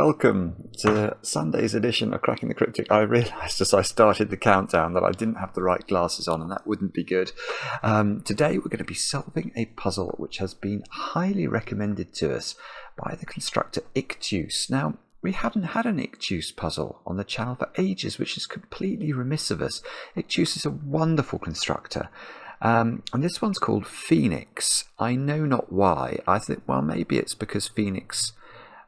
welcome to Sunday's edition of Cracking the Cryptic. I realised as I started the countdown that I didn't have the right glasses on, and that wouldn't be good. Today we're going to be solving a puzzle which has been highly recommended to us by the constructor ICHTUES. Now, we haven't had an ICHTUES puzzle on the channel for ages, which is completely remiss of us. ICHTUES is a wonderful constructor. And this one's called Phoenix. I know not why. I think, well, maybe it's because Phoenix...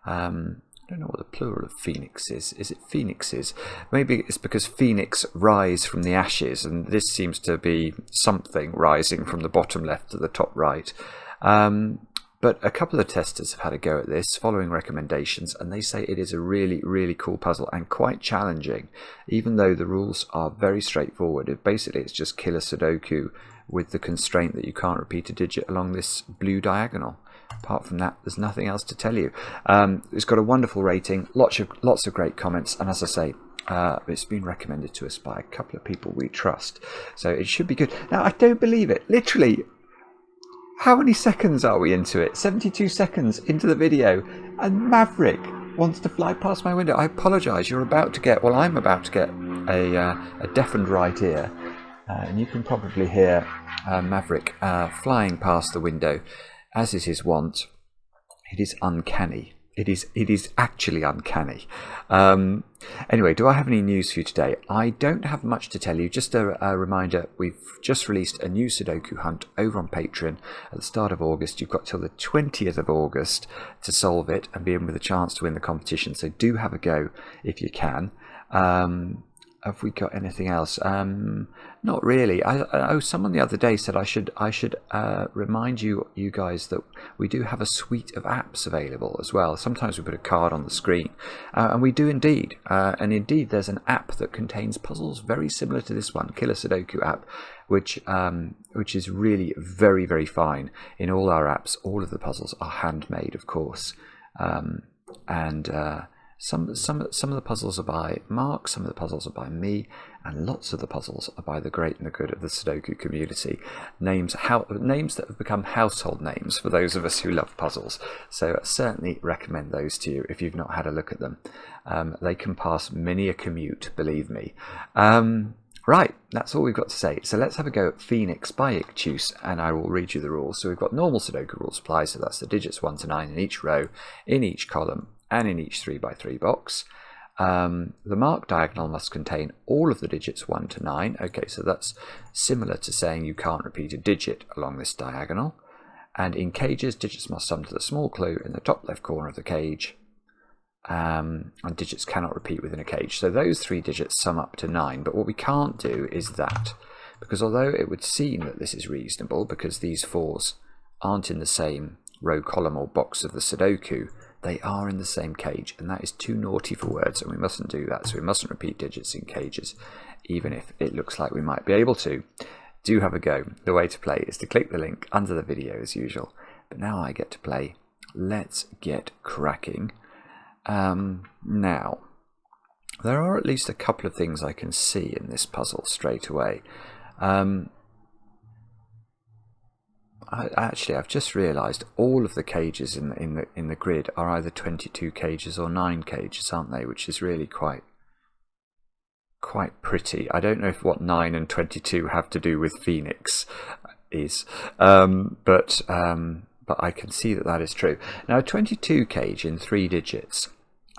I don't know what the plural of Phoenix is. Is it Phoenixes? Maybe it's because Phoenix rise from the ashes, and this seems to be something rising from the bottom left to the top right. But a couple of testers have had a go at this, following recommendations, and they say it is a really, really cool puzzle and quite challenging, even though the rules are very straightforward. Basically, it's just kill a Sudoku with the constraint that you can't repeat a digit along this blue diagonal. Apart from that, there's nothing else to tell you. It's got a wonderful rating, lots of great comments, and as I say, it's been recommended to us by a couple of people we trust, so it should be good. Now, I don't believe it. Literally, how many seconds are we into it? 72 seconds into the video, and Maverick wants to fly past my window. I apologise. You're about to get, well, I'm about to get a deafened right ear, and you can probably hear Maverick flying past the window. As is his wont, it is uncanny. It is actually uncanny. Anyway, do I have any news for you today? I don't have much to tell you. Just a reminder, we've just released a new Sudoku hunt over on Patreon at the start of August. You've got till the 20th of August to solve it and be in with a chance to win the competition. So do have a go if you can. Have we got anything else? Not really. Someone the other day said I should remind you guys that we do have a suite of apps available as well. Sometimes we put a card on the screen, and we do indeed. And indeed, there's an app that contains puzzles very similar to this one, Killer Sudoku app, which is really very, very fine. In all our apps, all of the puzzles are handmade, of course, Some of the puzzles are by Mark, some of the puzzles are by me, and lots of the puzzles are by the great and the good of the Sudoku community. Names that have become household names for those of us who love puzzles. So I certainly recommend those to you if you've not had a look at them. They can pass many a commute, believe me. Right, that's all we've got to say. So let's have a go at Phoenix by ICHTUES, and I will read you the rules. So we've got normal Sudoku rules apply, so that's the digits 1 to 9 in each row, in each column, and in each 3x3 box. The marked diagonal must contain all of the digits 1 to 9. Okay, so that's similar to saying you can't repeat a digit along this diagonal. And in cages, digits must sum to the small clue in the top left corner of the cage. And digits cannot repeat within a cage. So those 3 digits sum up to 9. But what we can't do is that, because although it would seem that this is reasonable, because these 4s aren't in the same row, column, or box of the Sudoku, they are in the same cage, and that is too naughty for words, and we mustn't do that. So we mustn't repeat digits in cages, even if it looks like we might be able to. Do have a go. The way to play is to click the link under the video as usual. But now I get to play. Let's get cracking. Now, there are at least a couple of things I can see in this puzzle straight away. I've just realised all of the cages in the grid are either 22 cages or 9 cages, aren't they? Which is really quite pretty. I don't know if what 9 and 22 have to do with Phoenix is, but I can see that is true. Now, a 22 cage in 3 digits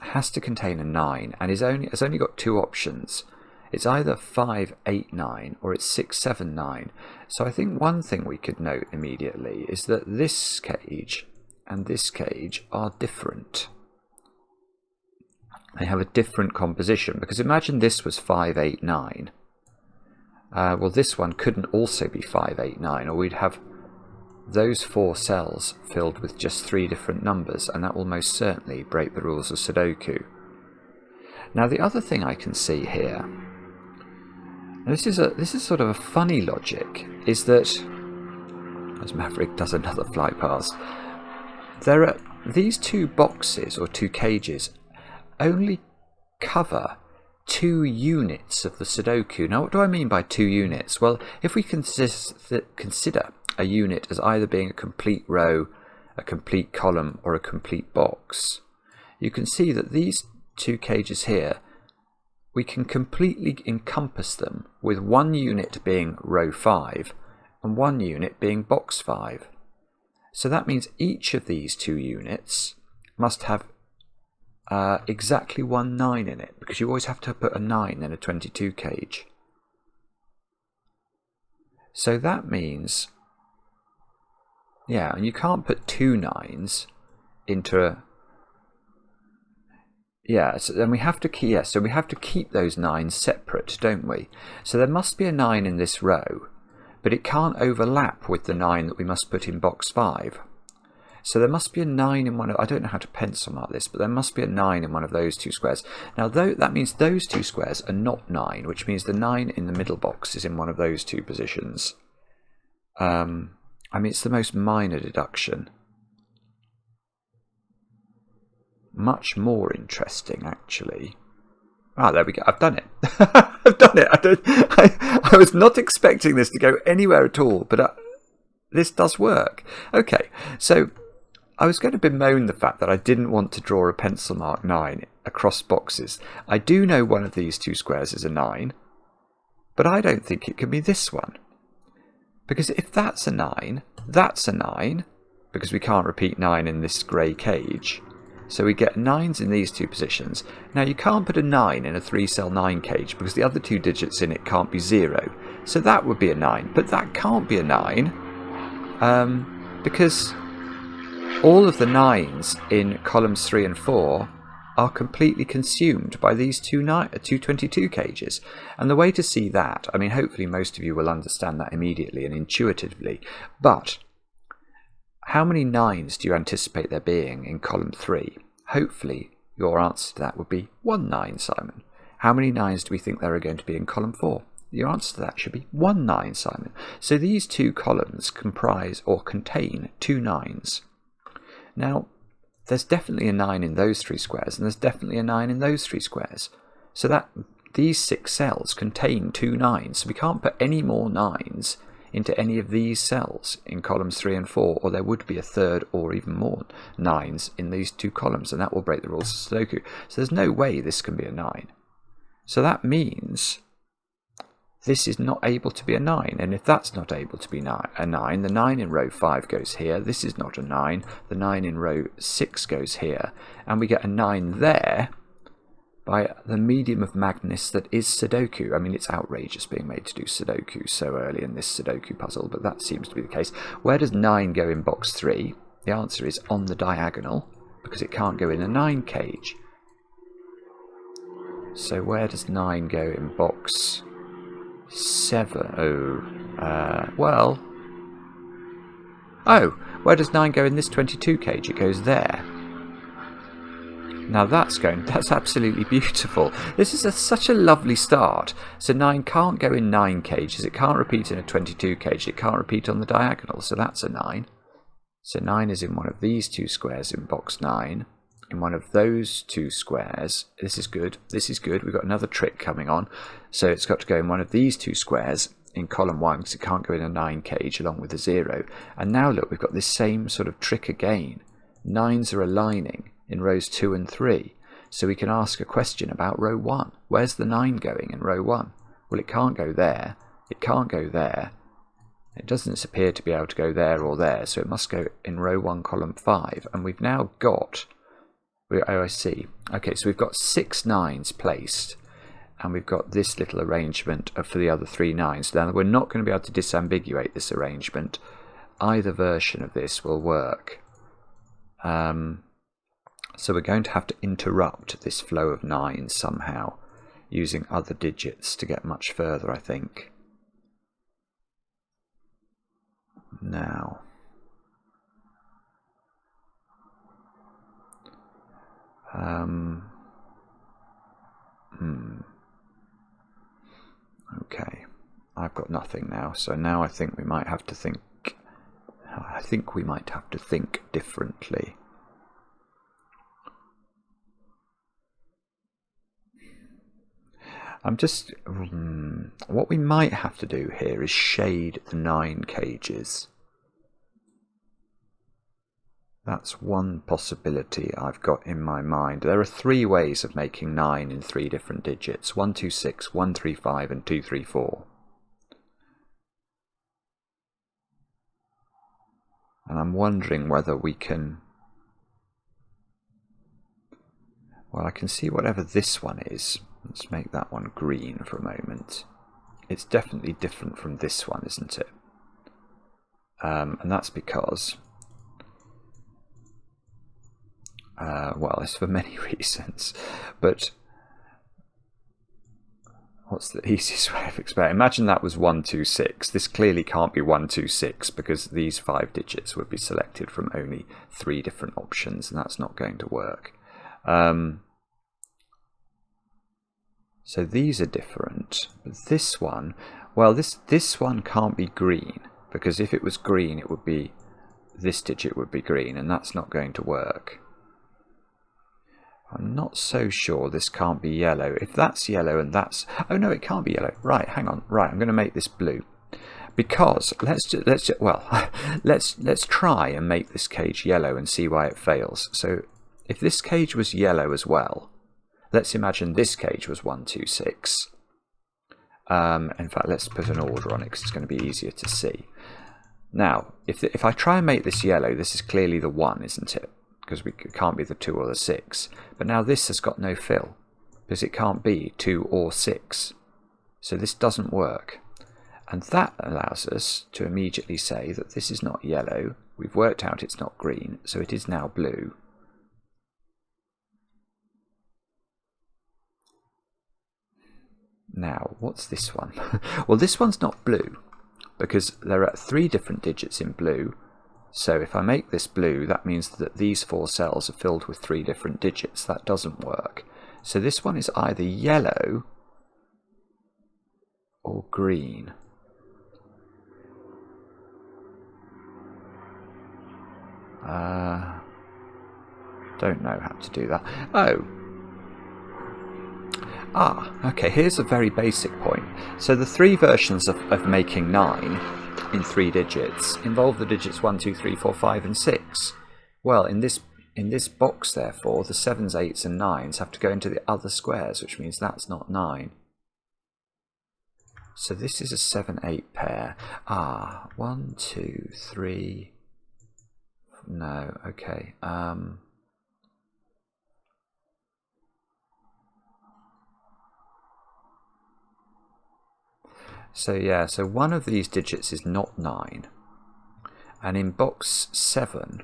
has to contain a 9 and has only got 2 options. It's either 5, 8, 9 or it's 6, 7, 9. So I think one thing we could note immediately is that this cage and this cage are different. They have a different composition, because imagine this was 5, 8, 9. Well, this one couldn't also be 5, 8, 9, or we'd have those 4 cells filled with just 3 different numbers, and that will most certainly break the rules of Sudoku. Now, the other thing I can see here, this is sort of a funny logic, is that, as Maverick does another fly past, there are these 2 boxes or 2 cages only cover 2 units of the Sudoku. Now, what do I mean by 2 units? Well, if we consider a unit as either being a complete row, a complete column, or a complete box, you can see that these two cages here, we can completely encompass them with one unit being row 5 and one unit being box 5. So that means each of these two units must have exactly one 9 in it, because you always have to put a 9 in a 22 cage. So that means, yeah, and you can't put two 9s into a, yeah, so then we have to keep, yeah, so we have to keep those 9s separate, don't we? So there must be a 9 in this row, but it can't overlap with the 9 that we must put in box 5. So there must be a 9 in one of, I don't know how to pencil mark this, but there must be a 9 in one of those two squares. Now that means those two squares are not 9, which means the 9 in the middle box is in one of those two positions. I mean, it's the most minor deduction. Much more interesting, actually. Ah, there we go. I've done it. I've done it. I was not expecting this to go anywhere at all, but this does work. Okay, so I was going to bemoan the fact that I didn't want to draw a pencil mark 9 across boxes. I do know one of these two squares is a 9, but I don't think it can be this one. Because if that's a 9, that's a 9, because we can't repeat 9 in this grey cage. So we get 9s in these two positions. Now you can't put a 9 in a 3-cell 9 cage because the other two digits in it can't be 0. So that would be a 9, but that can't be a 9 because all of the 9s in columns 3 and 4 are completely consumed by these two 22 cages. And the way to see that, I mean, hopefully most of you will understand that immediately and intuitively, but how many 9s do you anticipate there being in column 3? Hopefully your answer to that would be 1 9, Simon. How many 9s do we think there are going to be in column 4? Your answer to that should be 1 9, Simon. So these two columns comprise or contain two 9s. Now, there's definitely a 9 in those three squares, and there's definitely a 9 in those three squares. So that these 6 cells contain two 9s, so we can't put any more 9s into any of these cells in columns 3 and 4, or there would be a third or even more 9s in these two columns, and that will break the rules of Sudoku. So there's no way this can be a 9. So that means this is not able to be a 9, and if that's not able to be a 9, the 9 in row 5 goes here, this is not a 9, the 9 in row 6 goes here, and we get a 9 there by the medium of madness that is Sudoku. I mean, it's outrageous being made to do Sudoku so early in this Sudoku puzzle, but that seems to be the case. Where does 9 go in box 3? The answer is on the diagonal, because it can't go in a 9 cage. So where does 9 go in box 7? Where does 9 go in this 22 cage? It goes there. Now that's absolutely beautiful. This is such a lovely start. So 9 can't go in 9 cages, it can't repeat in a 22 cage, it can't repeat on the diagonal, so that's a 9. So 9 is in one of these two squares in box 9. In one of those two squares, this is good, we've got another trick coming on. So it's got to go in one of these two squares in column 1, because it can't go in a 9 cage along with a 0. And now look, we've got this same sort of trick again. 9s are aligning in rows 2 and 3. So we can ask a question about row 1. Where's the 9 going in row 1? Well, it can't go there, it can't go there. It doesn't appear to be able to go there or there, so it must go in row 1, column 5. And we've now got, oh, I see. Okay, so we've got 6 9s placed, and we've got this little arrangement for the other 3 9s. Now, we're not going to be able to disambiguate this arrangement. Either version of this will work. So we're going to have to interrupt this flow of 9s somehow, using other digits to get much further, I think. Now, okay, I've got nothing now, so now I think we might have to think. I think we might have to think differently. What we might have to do here is shade the 9 cages. That's one possibility I've got in my mind. There are 3 ways of making 9 in 3 different digits: 126, 135 and 234. And I'm wondering whether we can... Well, I can see whatever this one is. Let's make that one green for a moment. It's definitely different from this one, isn't it? And that's because... well, it's for many reasons, but what's the easiest way of explaining? Imagine that was 126. This clearly can't be 126 because these 5 digits would be selected from only 3 different options, and that's not going to work. So these are different, but this one, well, this one can't be green, because if it was green, it would be, this digit would be green, and that's not going to work. I'm not so sure this can't be yellow. If that's yellow and that's... Oh no, it can't be yellow. Right, hang on. Right, I'm going to make this blue. Because let's try and make this cage yellow and see why it fails. So if this cage was yellow as well, let's imagine this cage was 126. In fact, let's put an order on it because it's going to be easier to see. Now, if I try and make this yellow, this is clearly the 1, isn't it? Because it can't be the 2 or the 6. But now this has got no fill, because it can't be 2 or 6. So this doesn't work. And that allows us to immediately say that this is not yellow. We've worked out it's not green, so it is now blue. Now, what's this one? Well, this one's not blue, because there are 3 different digits in blue. So if I make this blue, that means that these 4 cells are filled with 3 different digits. That doesn't work. So this one is either yellow or green. Don't know how to do that. Oh. Okay, here's a very basic point. So the 3 versions of making 9 in 3 digits involve the digits 1, 2, 3, 4, 5 and 6. Well, in this box, therefore, the 7s, 8s and 9s have to go into the other squares, which means that's not 9. So this is a 7, 8 pair. 1, 2, 3. No, okay. So yeah, so one of these digits is not 9, and in box 7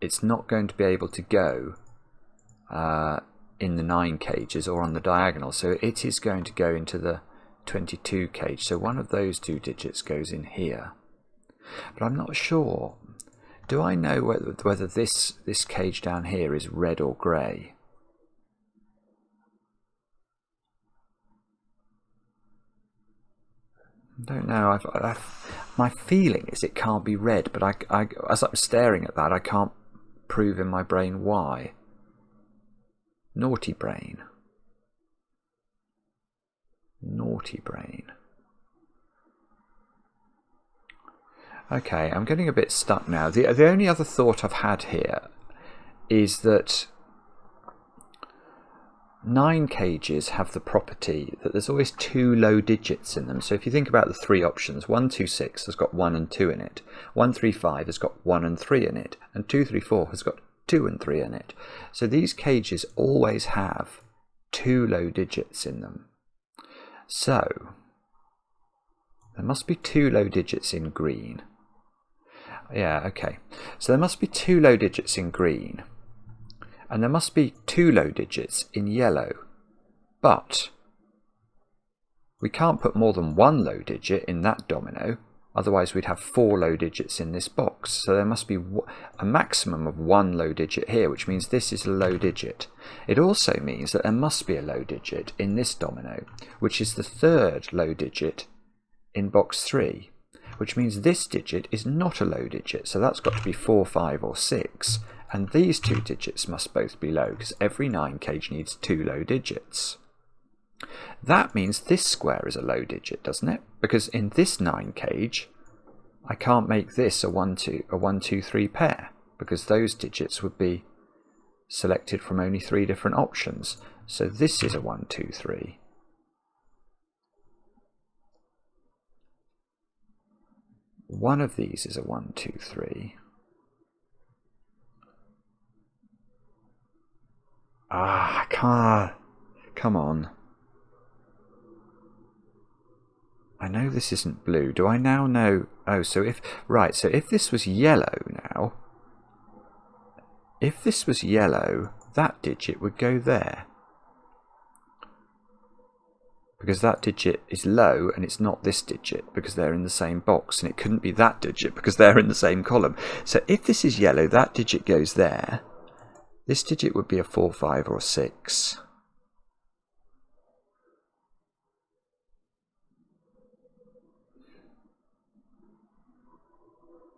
it's not going to be able to go in the 9 cages or on the diagonal, so it is going to go into the 22 cage. So one of those 2 digits goes in here, but I'm not sure. Do I know whether this cage down here is red or grey? I don't know. My feeling is it can't be red, but I, as I'm staring at that, I can't prove in my brain why. Naughty brain. Naughty brain. Okay, I'm getting a bit stuck now. The only other thought I've had here is that 9 cages have the property that there's always 2 low digits in them. So if you think about the 3 options, 126 has got 1 and 2 in it, 135 has got 1 and 3 in it, and 234 has got 2 and 3 in it. So these cages always have 2 low digits in them. So there must be 2 low digits in green. Yeah, okay. So there must be 2 low digits in green. And there must be 2 low digits in yellow, but we can't put more than 1 low digit in that domino, otherwise we'd have 4 low digits in this box. So there must be a maximum of 1 low digit here, which means this is a low digit. It also means that there must be a low digit in this domino, which is the 3rd low digit in box 3, which means this digit is not a low digit, so that's got to be 4, 5 or 6. And these 2 digits must both be low, because every 9 cage needs 2 low digits. That means this square is a low digit, doesn't it? Because in this 9 cage, I can't make this a 1, 2, 3 pair, because those digits would be selected from only 3 different options. So this is a 1, 2, 3. One of these is a 1, 2, 3. I can't. Come on. I know this isn't blue. Do I now know? Oh, so if... Right, so if this was yellow now... If this was yellow, that digit would go there. Because that digit is low and it's not this digit because they're in the same box. And it couldn't be that digit because they're in the same column. So if this is yellow, that digit goes there. This digit would be a 4, 5 or a 6.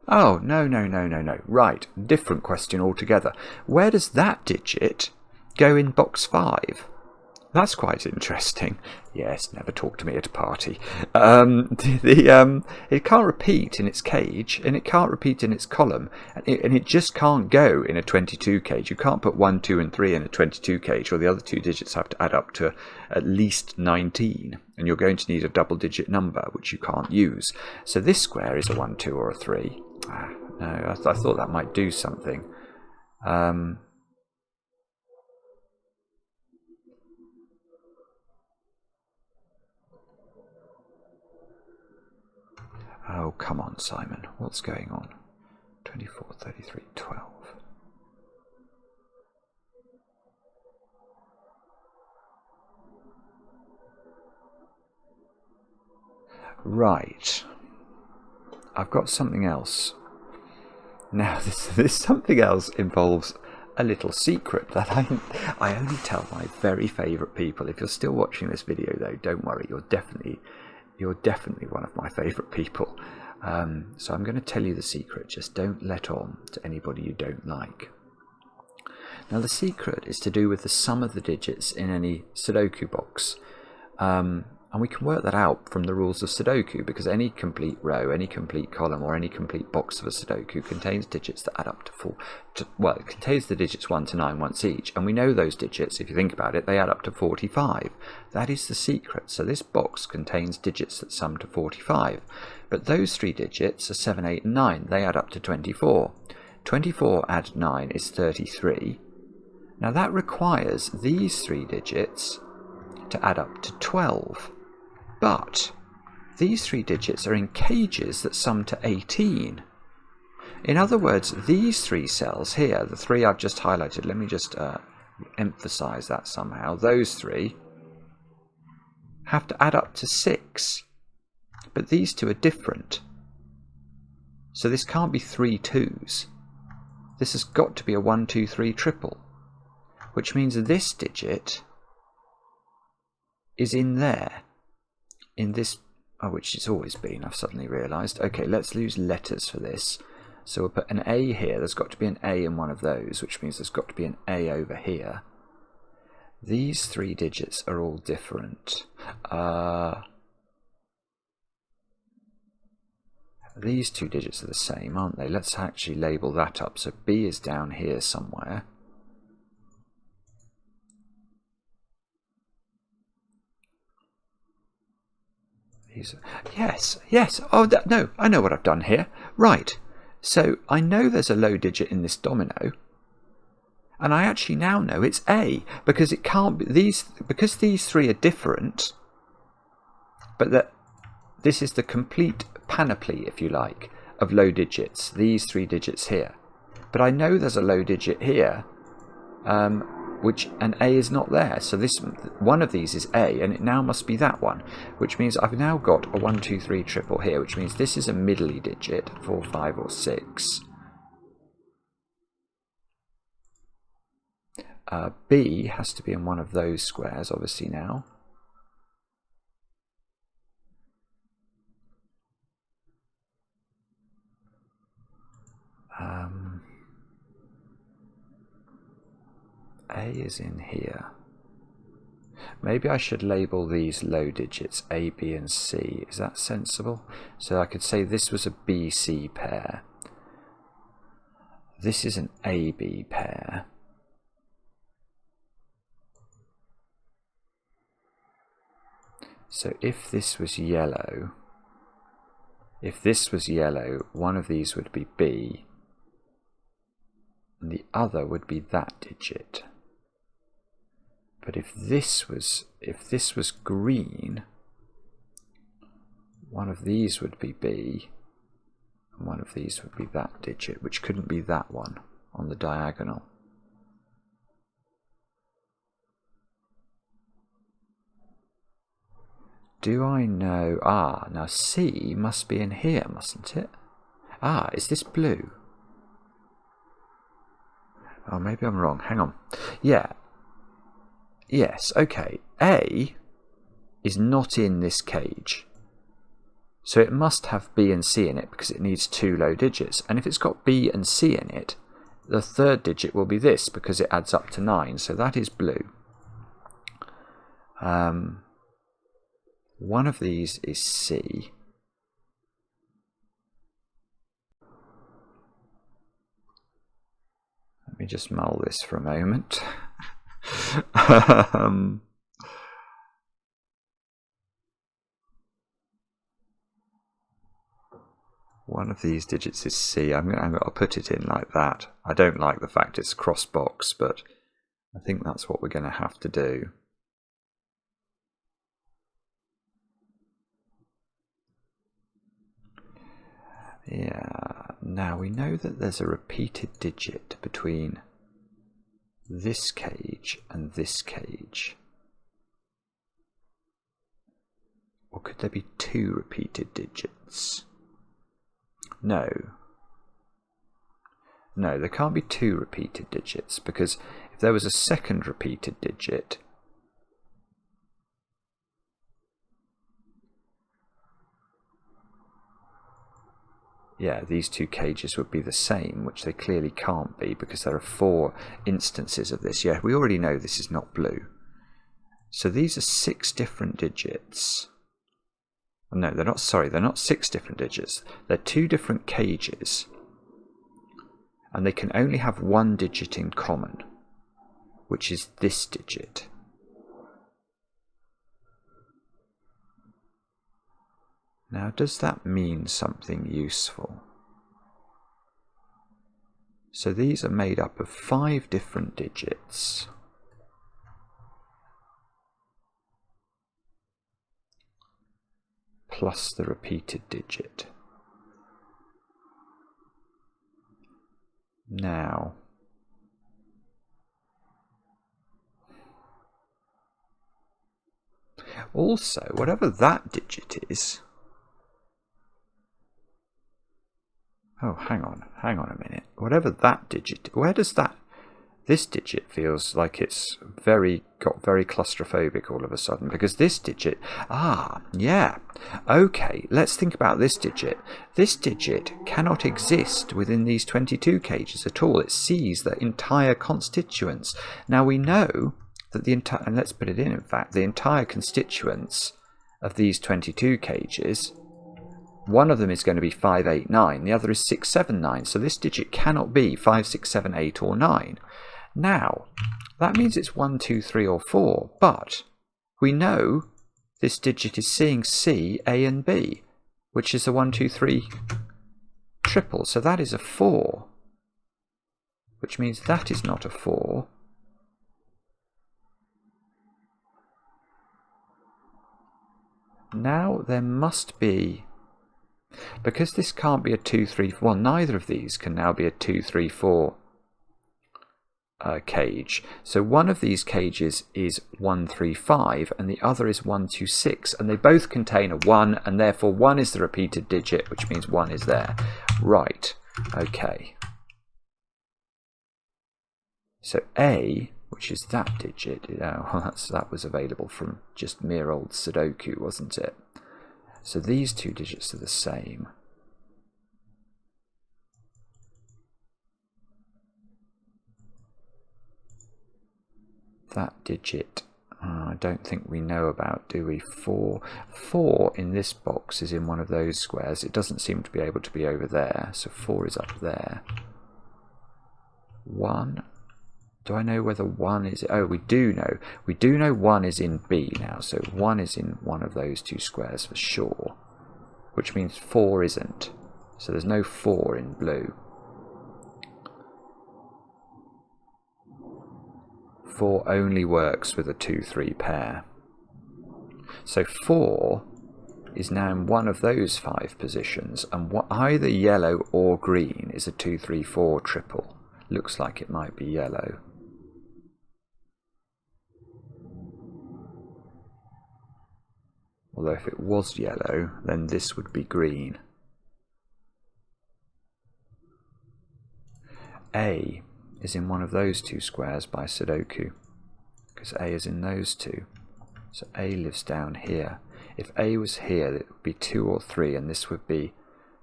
Oh, no. Right, different question altogether. Where does that digit go in box 5? That's quite interesting. Yes, never talk to me at a party. It can't repeat in its cage, and it can't repeat in its column, and it just can't go in a 22 cage. You can't put 1, 2, and 3 in a 22 cage, or the other 2 digits have to add up to at least 19, and you're going to need a double-digit number, which you can't use. So this square is a 1, 2, or a 3. No, I thought that might do something. Oh, come on, Simon. What's going on? 24, 33, 12. Right. I've got something else. Now, this something else involves a little secret that I only tell my very favourite people. If you're still watching this video, though, don't worry. You're definitely one of my favourite people. So I'm going to tell you the secret. Just don't let on to anybody you don't like. Now, the secret is to do with the sum of the digits in any Sudoku box. And we can work that out from the rules of Sudoku, because any complete row, any complete column, or any complete box of a Sudoku contains digits that add up to 4. Well, it contains the digits 1 to 9 once each, and we know those digits, if you think about it, they add up to 45. That is the secret. So this box contains digits that sum to 45. But those 3 digits are 7, 8, and 9. They add up to 24. 24 add 9 is 33. Now that requires these 3 digits to add up to 12. But these 3 digits are in cages that sum to 18. In other words, these 3 cells here, the 3 I've just highlighted, let me just emphasize that somehow. Those 3 have to add up to 6. But these 2 are different. So this can't be 3 2s. This has got to be a 1, 2, 3 triple. Which means this digit is in there. In this, which it's always been, I've suddenly realised. Okay, let's use letters for this. So we'll put an A here. There's got to be an A in one of those, which means there's got to be an A over here. These 3 digits are all different. These 2 digits are the same, aren't they? Let's actually label that up. So B is down here somewhere. Yes. Oh, no, I know what I've done here. Right. So I know there's a low digit in this domino. And I actually now know it's A, because it can't be because these 3 are different, but this is the complete panoply, if you like, of low digits, these 3 digits here. But I know there's a low digit here, and A is not there, so this one of these is A, and it now must be that one, which means I've now got a 1, 2, 3 triple here, which means this is a middly digit, 4, 5, or 6. B has to be in one of those squares, obviously now. A is in here. Maybe I should label these low digits A, B, and C. Is that sensible? So I could say this was a B-C pair. this is an AB pair. So if this was yellow, one of these would be B, and the other would be that digit. But if this was green, one of these would be B, and one of these would be that digit, which couldn't be that one on the diagonal. Do I know? Ah, now C must be in here, mustn't it? Ah, is this blue? Oh, maybe I'm wrong. Hang on. Yeah. Yes, okay. A is not in this cage. So it must have B and C in it because it needs 2 low digits. And if it's got B and C in it, the third digit will be this because it adds up to 9. So that is blue. One of these is C. Let me just mull this for a moment. One of these digits is C. I'm going to put it in like that. I don't like the fact it's cross box, but I think that's what we're going to have to do. Yeah, now we know that there's a repeated digit between this cage and this cage. Or could there be 2 repeated digits? No. No, there can't be 2 repeated digits, because if there was a second repeated digit, yeah, these 2 cages would be the same, which they clearly can't be because there are 4 instances of this. Yeah, we already know this is not blue. So these are 6 different digits. No, they're not, sorry, they're not 6 different digits. They're 2 different cages. And they can only have 1 digit in common, which is this digit. Now, does that mean something useful? So these are made up of 5 different digits. Plus the repeated digit. Now, also, whatever that digit is, oh, hang on a minute. Whatever that digit, where does that, this digit feels like it's got very claustrophobic all of a sudden, because this digit, yeah, okay, let's think about this digit. This digit cannot exist within these 22 cages at all. It sees the entire constituents. Now we know that the entire, and let's put it in fact, the entire constituents of these 22 cages, one of them is going to be 5, 8, 9, the other is 6, 7, 9. So this digit cannot be 5, 6, 7, 8 or 9. Now, that means it's 1, 2, 3 or 4, but we know this digit is seeing C, A and B, which is a 1, 2, 3 triple. So that is a 4, which means that is not a 4. Now there must be, because this can't be a 2, 3, well, neither of these can now be a 2, 3, 4 cage. So one of these cages is 1, 3, 5 and the other is 1, 2, 6, and they both contain a 1, and therefore 1 is the repeated digit, which means 1 is there. Right, okay. So A, which is that digit, that was available from just mere old Sudoku, wasn't it? So these 2 digits are the same. That digit, I don't think we know about, do we? 4 in this box is in one of those squares. It doesn't seem to be able to be over there, so 4 is up there. 1. Do I know whether 1 is... Oh, we do know. We do know 1 is in B now. So 1 is in one of those two squares for sure. Which means 4 isn't. So there's no 4 in blue. 4 only works with a 2-3 pair. So 4 is now in one of those 5 positions. And either yellow or green is a 2-3-4 triple. Looks like it might be yellow. Although if it was yellow, then this would be green. A is in one of those two squares by Sudoku, because A is in those two. So A lives down here. If A was here, it would be 2 or 3, and this would be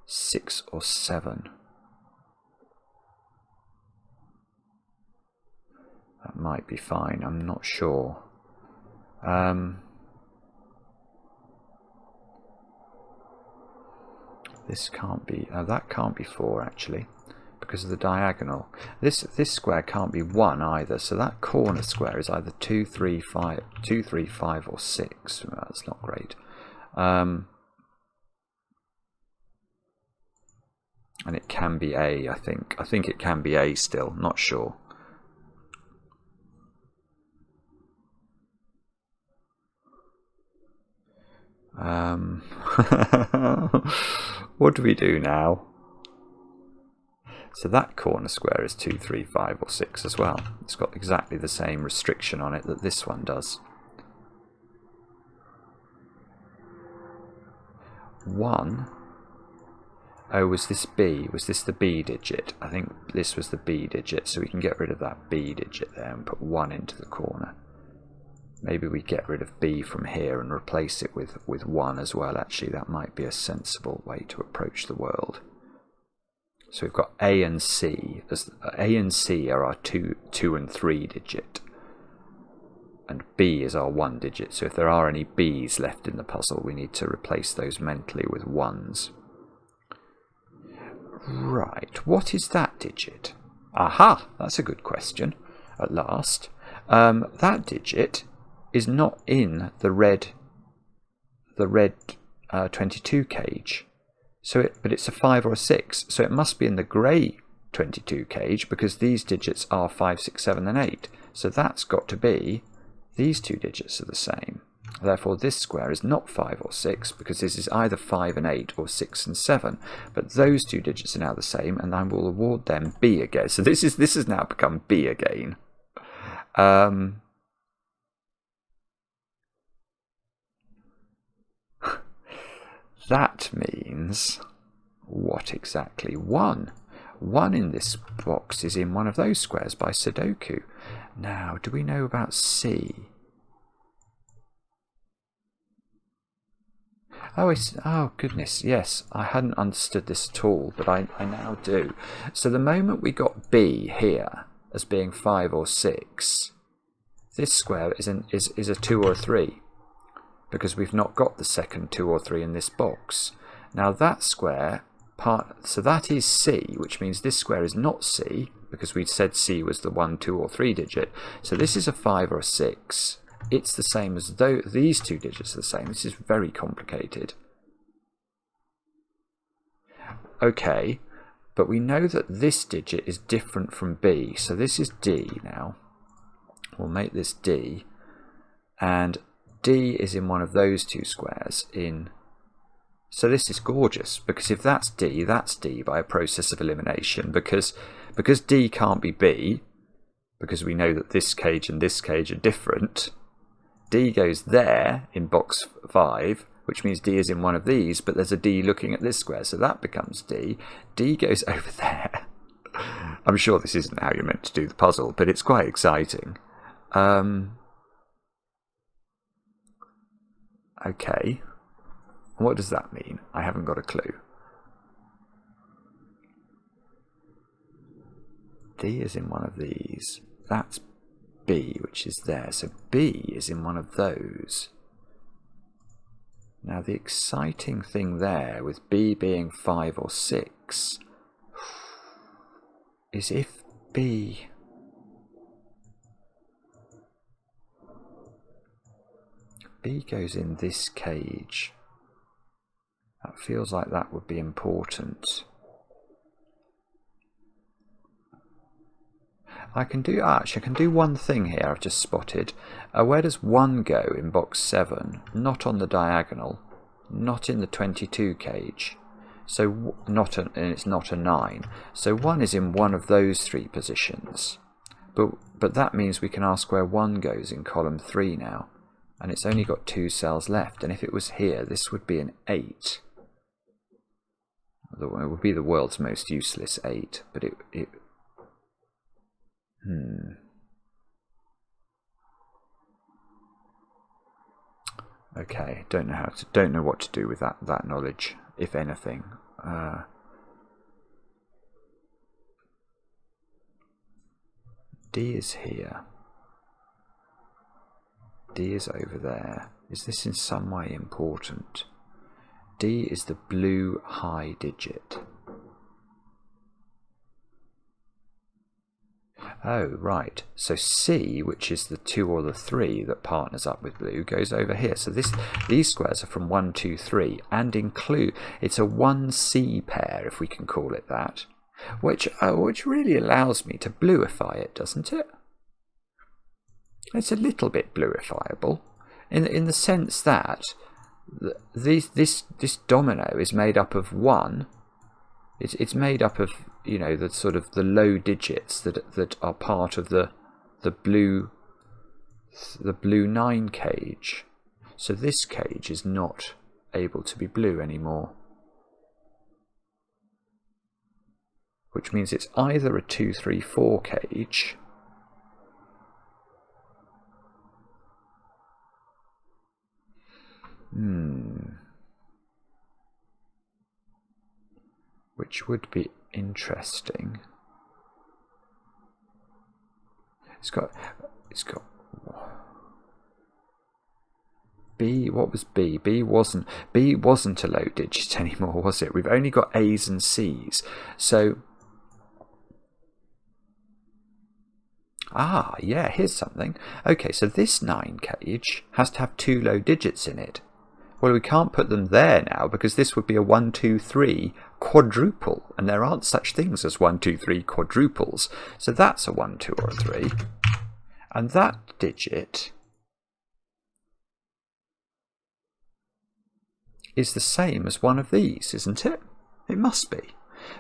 6 or 7. That might be fine, I'm not sure. This can't be, that can't be 4 actually, because of the diagonal. This square can't be 1 either, so that corner square is either 2, 3, 5, 2, 3, 5 or 6. Well, that's not great. And it can be A, I think. I think it can be A still, not sure. What do we do now? So that corner square is 2, 3, 5 or 6 as well. It's got exactly the same restriction on it that this one does. 1. Oh, was this B? Was this the B digit? I think this was the B digit, so we can get rid of that B digit there and put 1 into the corner. Maybe we get rid of B from here and replace it with 1 as well. Actually, that might be a sensible way to approach the world. So we've got A and C. A and C are our 2 and 3 digit. And B is our 1 digit. So if there are any B's left in the puzzle, we need to replace those mentally with 1s. Right, what is that digit? Aha, that's a good question, at last. That digit is not in the red 22 cage. But it's a 5 or a 6, so it must be in the grey 22 cage, because these digits are 5, 6, 7 and 8. So that's got to be, these two digits are the same. Therefore this square is not 5 or 6, because this is either 5 and 8 or 6 and 7. But those two digits are now the same, and I will award them B again. So this has now become B again. That means, what exactly? 1. 1 in this box is in one of those squares by Sudoku. Now, do we know about C? Oh goodness, yes, I hadn't understood this at all, but I now do. So the moment we got B here as being 5 or 6, this square is a 2 or a 3. Because we've not got the second 2 or 3 in this box. Now that square, so that is C, which means this square is not C, because we said C was the 1, 2 or 3 digit. So this is a 5 or a 6. It's the same as though these two digits are the same. This is very complicated. Okay, but we know that this digit is different from B, so this is D now. We'll make this D, and D is in one of those two squares in... So this is gorgeous, because if that's D by a process of elimination, because D can't be B, because we know that this cage and this cage are different. D goes there in box 5, which means D is in one of these, but there's a D looking at this square, so that becomes D. D goes over there. I'm sure this isn't how you're meant to do the puzzle, but it's quite exciting. Okay, what does that mean? I haven't got a clue. D is in one of these. That's B, which is there. So B is in one of those. Now the exciting thing there with B being 5 or 6 is if B. B goes in this cage. That feels like that would be important. Actually I can do one thing here I've just spotted. Where does 1 go in box 7? Not on the diagonal, not in the 22 cage. So and it's not a 9. So 1 is in one of those 3 positions. But that means we can ask where 1 goes in column 3 now. And it's only got 2 cells left. And if it was here, this would be an 8. It would be the world's most useless 8, but Okay, don't know what to do with that knowledge, if anything. D is here. D is over there. Is this in some way important? D is the blue high digit. Oh, right. So C, which is the 2 or the 3 that partners up with blue, goes over here. So these squares are from 1, 2, 3, and include, it's a 1C pair, if we can call it that, which really allows me to bluify it, doesn't it? It's a little bit bluifiable, in the sense that this domino is made up of 1. It's made up of, you know, the sort of the low digits that are part of the blue 9 cage. So this cage is not able to be blue anymore, which means it's either a 2, 3, 4 cage, which would be interesting. It's got B. What was B? B wasn't a low digit anymore, was it? We've only got A's and C's. So yeah, here's something. Okay, so this 9 cage has to have 2 low digits in it. Well, we can't put them there now because this would be a 1, 2, 3 quadruple, and there aren't such things as 1, 2, 3 quadruples. So that's a 1, 2, or a 3. And that digit is the same as one of these, isn't it? It must be.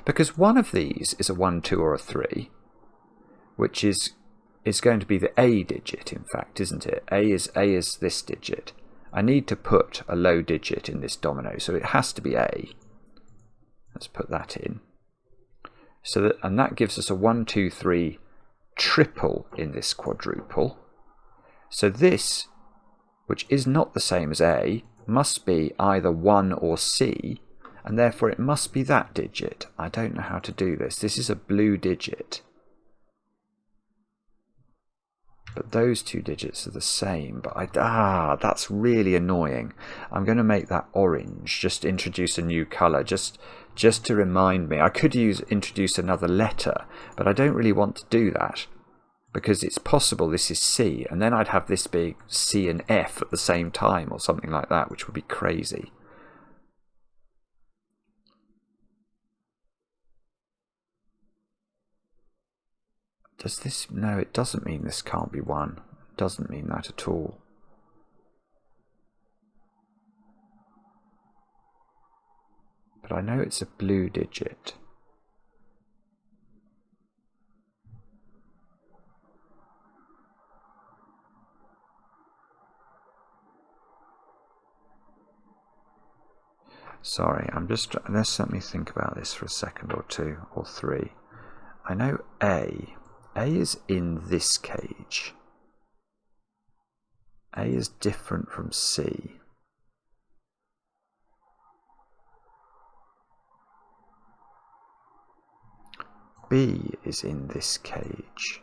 Because one of these is a 1, 2, or a 3, which is going to be the A digit, in fact, isn't it? A is this digit. I need to put a low digit in this domino, so it has to be A. Let's put that in. And that gives us a 1, 2, 3 triple in this quadruple. So this, which is not the same as A, must be either 1 or C, and therefore it must be that digit. I don't know how to do this. This is a blue digit. But those 2 digits are the same. But that's really annoying. I'm going to make that orange. Just introduce a new colour, just to remind me. I could introduce another letter, but I don't really want to do that because it's possible this is C, and then I'd have this big C and F at the same time, or something like that, which would be crazy. Does this... No, it doesn't mean this can't be 1. It doesn't mean that at all. But I know it's a blue digit. Sorry, let's let me think about this for a second or 2 or 3. I know A is in this cage. A is different from C. B is in this cage.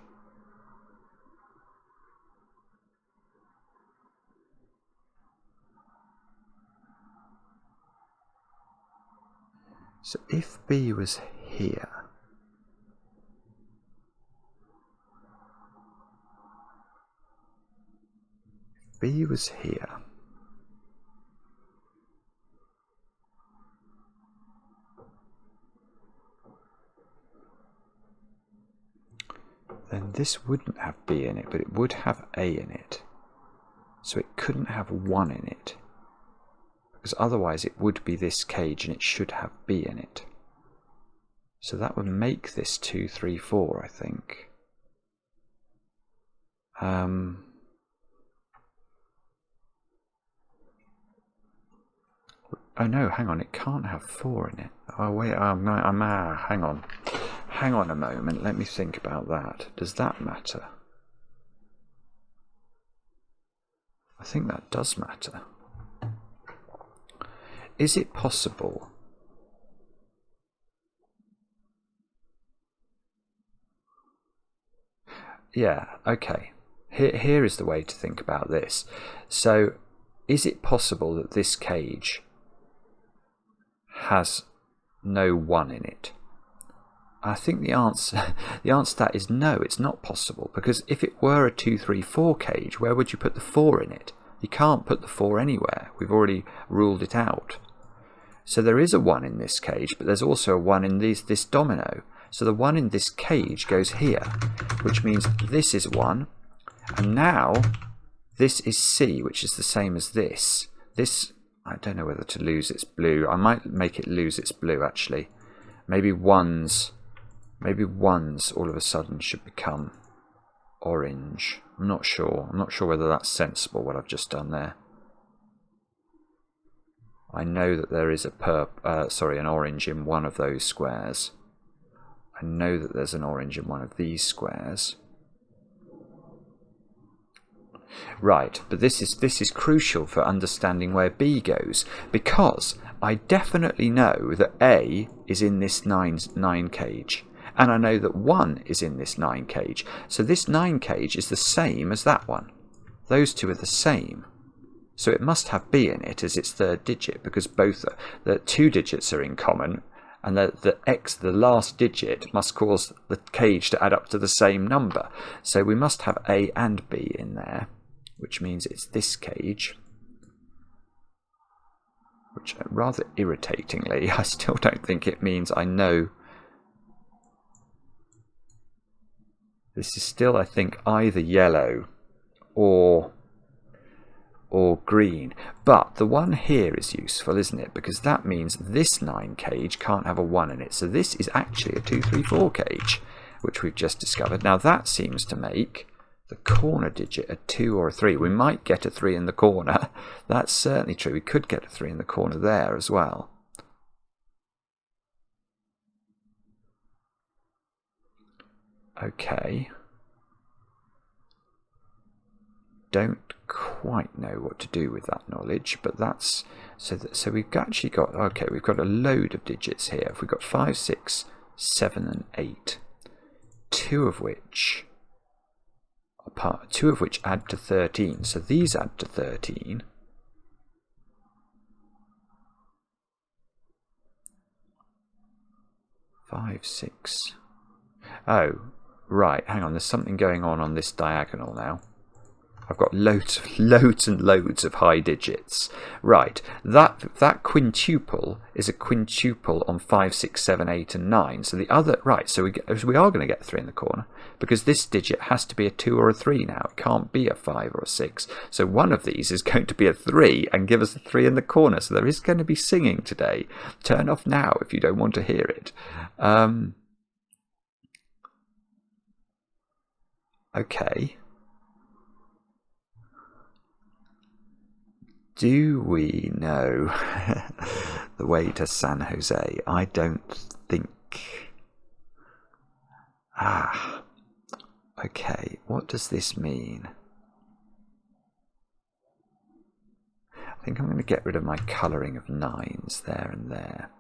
So if B was here, B was here. Then this wouldn't have B in it, but it would have A in it. So it couldn't have 1 in it. Because otherwise it would be this cage and it should have B in it. So that would make this 2, 3, 4, I think. Oh no, hang on, it can't have 4 in it. Oh wait, hang on. Hang on a moment, let me think about that. Does that matter? I think that does matter. Is it possible? Yeah, okay. Here is the way to think about this. So, is it possible that this cage has no 1 in it? I think the answer to that is no, it's not possible, because if it were a 2, 3, 4 cage, where would you put the 4 in it? You can't put the 4 anywhere. We've already ruled it out. So there is a 1 in this cage, but there's also a 1 in this domino. So the 1 in this cage goes here, which means this is 1, and now this is C, which is the same as this. This, I don't know whether to lose its blue. I might make it lose its blue, actually. Maybe ones all of a sudden should become orange. I'm not sure. I'm not sure whether that's sensible, what I've just done there. I know that there is an orange in one of those squares. I know that there's an orange in one of these squares. Right, but this is crucial for understanding where B goes, because I definitely know that A is in this 9 cage, and I know that 1 is in this 9 cage. So this 9 cage is the same as that one. Those two are the same. So it must have B in it as its third digit, because both the 2 digits are in common, and the last digit must cause the cage to add up to the same number. So we must have A and B in there, which means it's this cage. Which, rather irritatingly, I still don't think it means I know. This is still, I think, either yellow or green. But the one here is useful, isn't it? Because that means this 9 cage can't have a 1 in it. So this is actually a 2, 3, 4 cage, which we've just discovered. Now that seems to make the corner digit a 2 or a 3. We might get a 3 in the corner. That's certainly true. We could get a 3 in the corner there as well. Okay. Don't quite know what to do with that knowledge, but that's so we've actually got, okay, we've got a load of digits here. We've got 5, 6, 7 and 8, two of which add to 13. So these add to 13. Five, 6. Oh, right. Hang on. There's something going on this diagonal now. I've got loads and loads of high digits. Right, that quintuple is a quintuple on 5, 6, 7, 8 and 9. So the other, right, so we are going to get a 3 in the corner, because this digit has to be a 2 or a 3 now. It can't be a 5 or a 6. So one of these is going to be a 3 and give us a 3 in the corner. So there is going to be singing today. Turn off now if you don't want to hear it. Okay. Do we know the way to San Jose? I don't think. Okay, what does this mean? I think I'm going to get rid of my colouring of 9s there and there.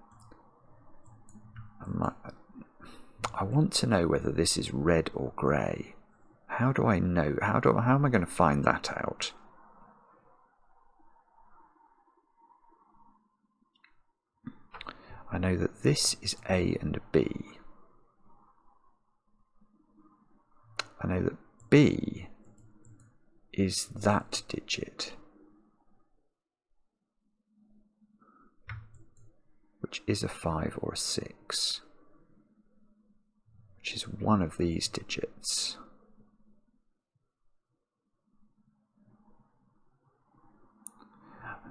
I want to know whether this is red or grey. How do I know? How am I going to find that out? I know that this is A and B. I know that B is that digit, which is a 5 or a 6, which is one of these digits.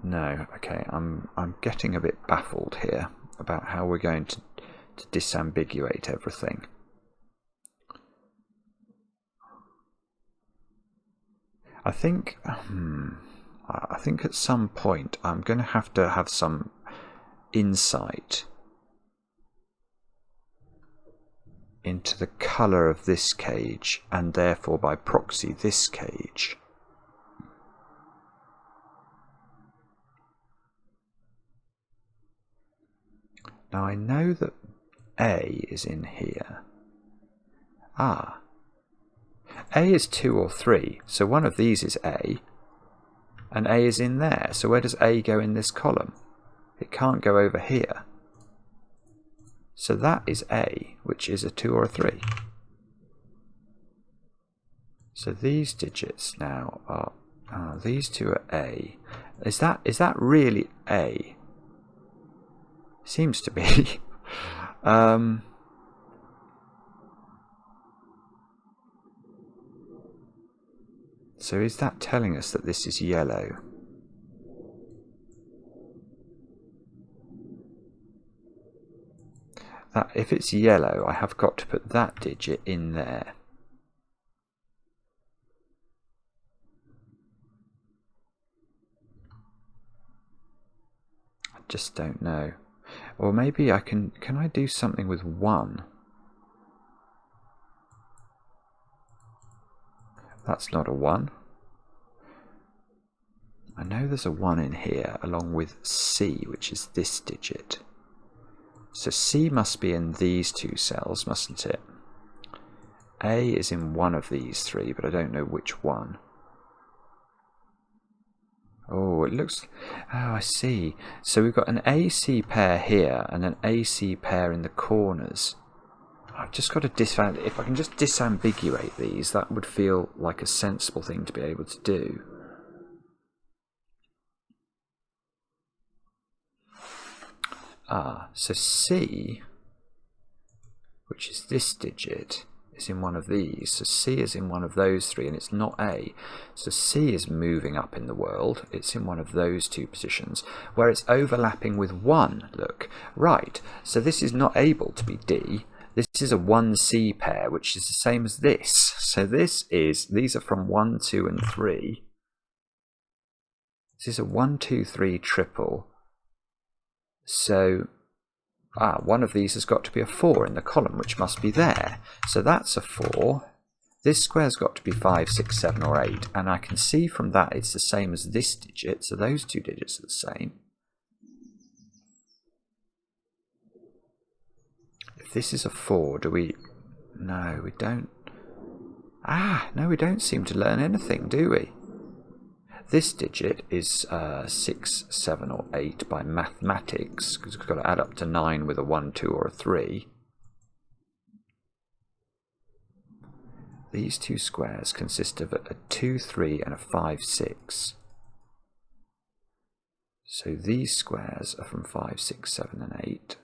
No, okay, I'm getting a bit baffled here about how we're going to disambiguate everything. I think at some point I'm going to have some insight into the colour of this cage, and therefore by proxy this cage. Now I know that A is in here. Ah. A is 2 or 3, so one of these is A, and A is in there. So where does A go in this column? It can't go over here. So that is A, which is a 2 or a 3. So these digits now are, these two are A. Is that really A? Seems to be. So is that telling us that this is yellow? That if it's yellow, I have got to put that digit in there. I just don't know. Or maybe I can I do something with 1? That's not a 1. I know there's a 1 in here along with C, which is this digit. So C must be in these two cells, mustn't it? A is in one of these 3, but I don't know which one. Oh, it looks... Oh, I see. So we've got an AC pair here and an AC pair in the corners. I've just got to if I can just disambiguate these, that would feel like a sensible thing to be able to do. Ah, so C, which is this digit, is in one of these. So C is in one of those 3, and it's not A. So C is moving up in the world. It's in one of those 2 positions, where it's overlapping with 1. Look, right. So this is not able to be D. This is a 1C pair, which is the same as this. So these are from 1, 2, and 3. This is a 1, 2, 3 triple. So one of these has got to be a 4 in the column, which must be there. So that's a 4. This square's got to be 5, 6, 7, or 8. And I can see from that it's the same as this digit. So those 2 digits are the same. If this is a 4, do we... No, we don't. No, we don't seem to learn anything, do we? This digit is 6, 7, or 8 by mathematics, because we've got to add up to 9 with a 1, 2, or a 3. These 2 squares consist of a 2, 3, and a 5, 6. So these squares are from 5, 6, 7, and 8.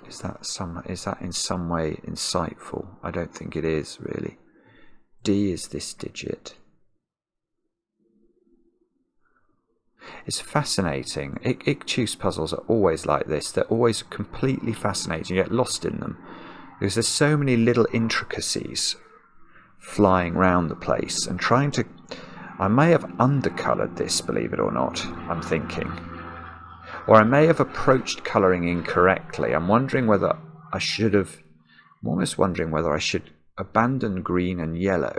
Is that in some way insightful? I don't think it is, really. D is this digit. It's fascinating. ICHTUES puzzles are always like this. They're always completely fascinating. You get lost in them because there's so many little intricacies flying around the place, and trying to... I may have undercoloured this, believe it or not, I'm thinking. Or I may have approached colouring incorrectly. I'm wondering whether I should have... I'm almost wondering whether I should abandon green and yellow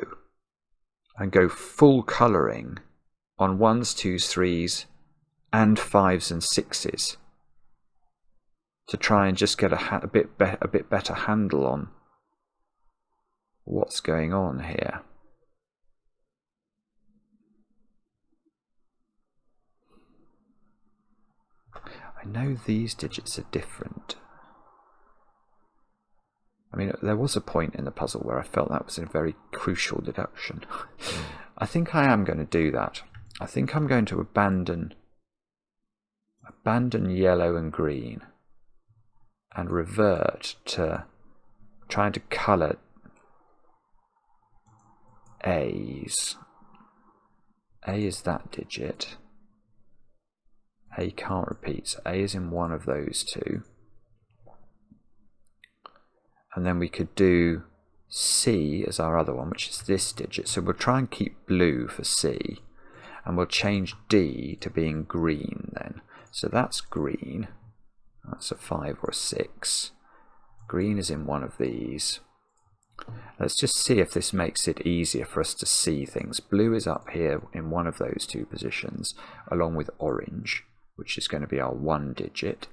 and go full colouring on 1s, 2s, 3s and 5s and 6s to try and just get a bit better handle on what's going on here. I know these digits are different. I mean, there was a point in the puzzle where I felt that was a very crucial deduction. I think I am going to do that. I think I'm going to abandon yellow and green and revert to trying to colour A's. A is that digit. A can't repeat, so A is in one of those two. And then we could do C as our other one, which is this digit. So we'll try and keep blue for C. And we'll change D to being green then. So that's green. That's a 5 or a 6. Green is in one of these. Let's just see if this makes it easier for us to see things. Blue is up here in one of those two positions, along with orange, which is going to be our 1 digit.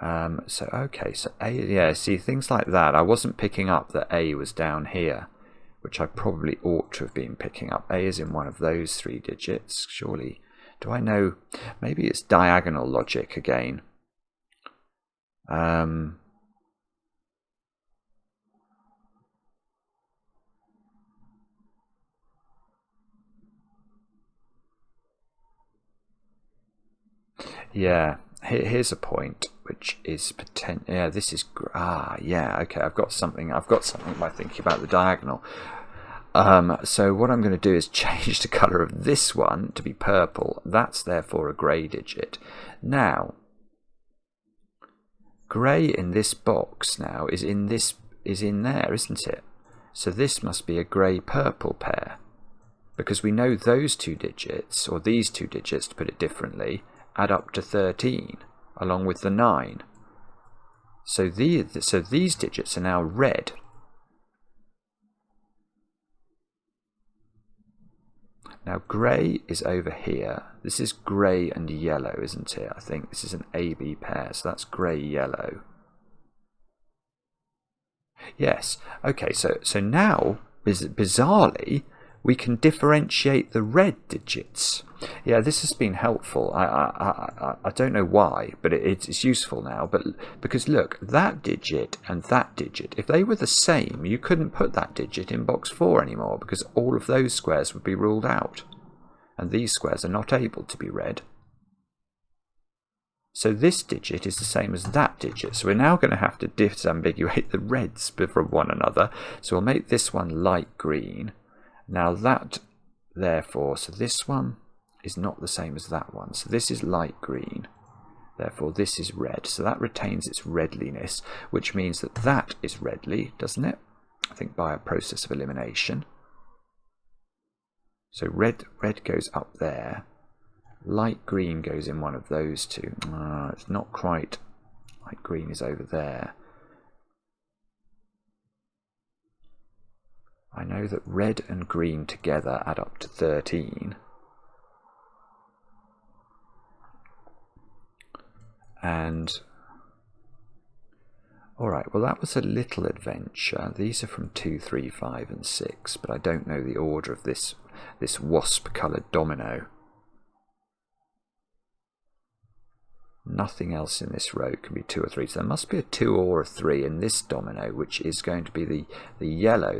Okay, so A, yeah, see, things like that. I wasn't picking up that A was down here, which I probably ought to have been picking up. A is in one of those 3 digits, surely. Do I know? Maybe it's diagonal logic again. Yeah, here's a point, which is potential. Yeah, this is yeah. Okay, I've got something by thinking about the diagonal. So what I'm going to do is change the colour of this one to be purple. That's therefore a grey digit. Now, grey in this box now is in there, isn't it? So this must be a grey-purple pair, because we know those 2 digits, or these 2 digits, to put it differently, add up to 13, along with the 9. So these digits are now red. Now grey is over here. This is grey and yellow, isn't it? I think this is an AB pair, so that's grey-yellow. Yes. Okay, so now, bizarrely, we can differentiate the red digits. Yeah, this has been helpful. I don't know why, but it's useful now. But because look, that digit and that digit, if they were the same, you couldn't put that digit in box 4 anymore, because all of those squares would be ruled out, and these squares are not able to be read. So this digit is the same as that digit. So we're now going to have to disambiguate the reds from one another. So we'll make this one light green. Now that, therefore, so this one is not the same as that one. So this is light green. Therefore, this is red. So that retains its redliness, which means that that is redly, doesn't it? I think by a process of elimination. So red goes up there. Light green goes in one of those two. It's not quite. Light green is over there. I know that red and green together add up to 13. And alright, well that was a little adventure. These are from 2, 3, 5 and 6, but I don't know the order of this wasp coloured domino. Nothing else in this row can be 2 or 3, so there must be a 2 or a 3 in this domino, which is going to be the yellow.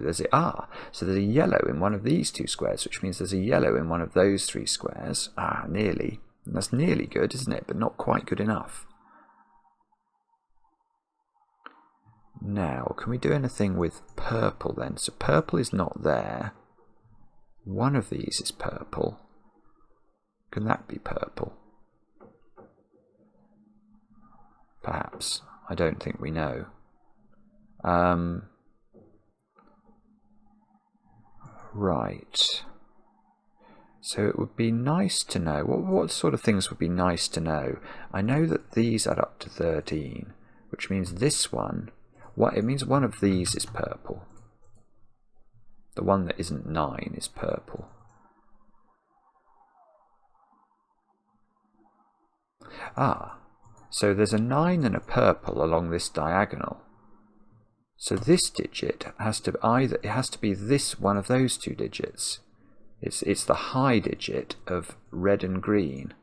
So there's a yellow in one of these 2 squares, which means there's a yellow in one of those 3 squares. Nearly. And that's nearly good, isn't it? But not quite good enough. Now, can we do anything with purple then? So purple is not there. One of these is purple. Can that be purple? Perhaps. I don't think we know. Right. So it would be nice to know. What sort of things would be nice to know? I know that these add up to 13, which means this one, it means one of these is purple. The one that isn't 9 is purple. So there's a 9 and a purple along this diagonal. So this digit has to be this one of those 2 digits. It's the high digit of red and green.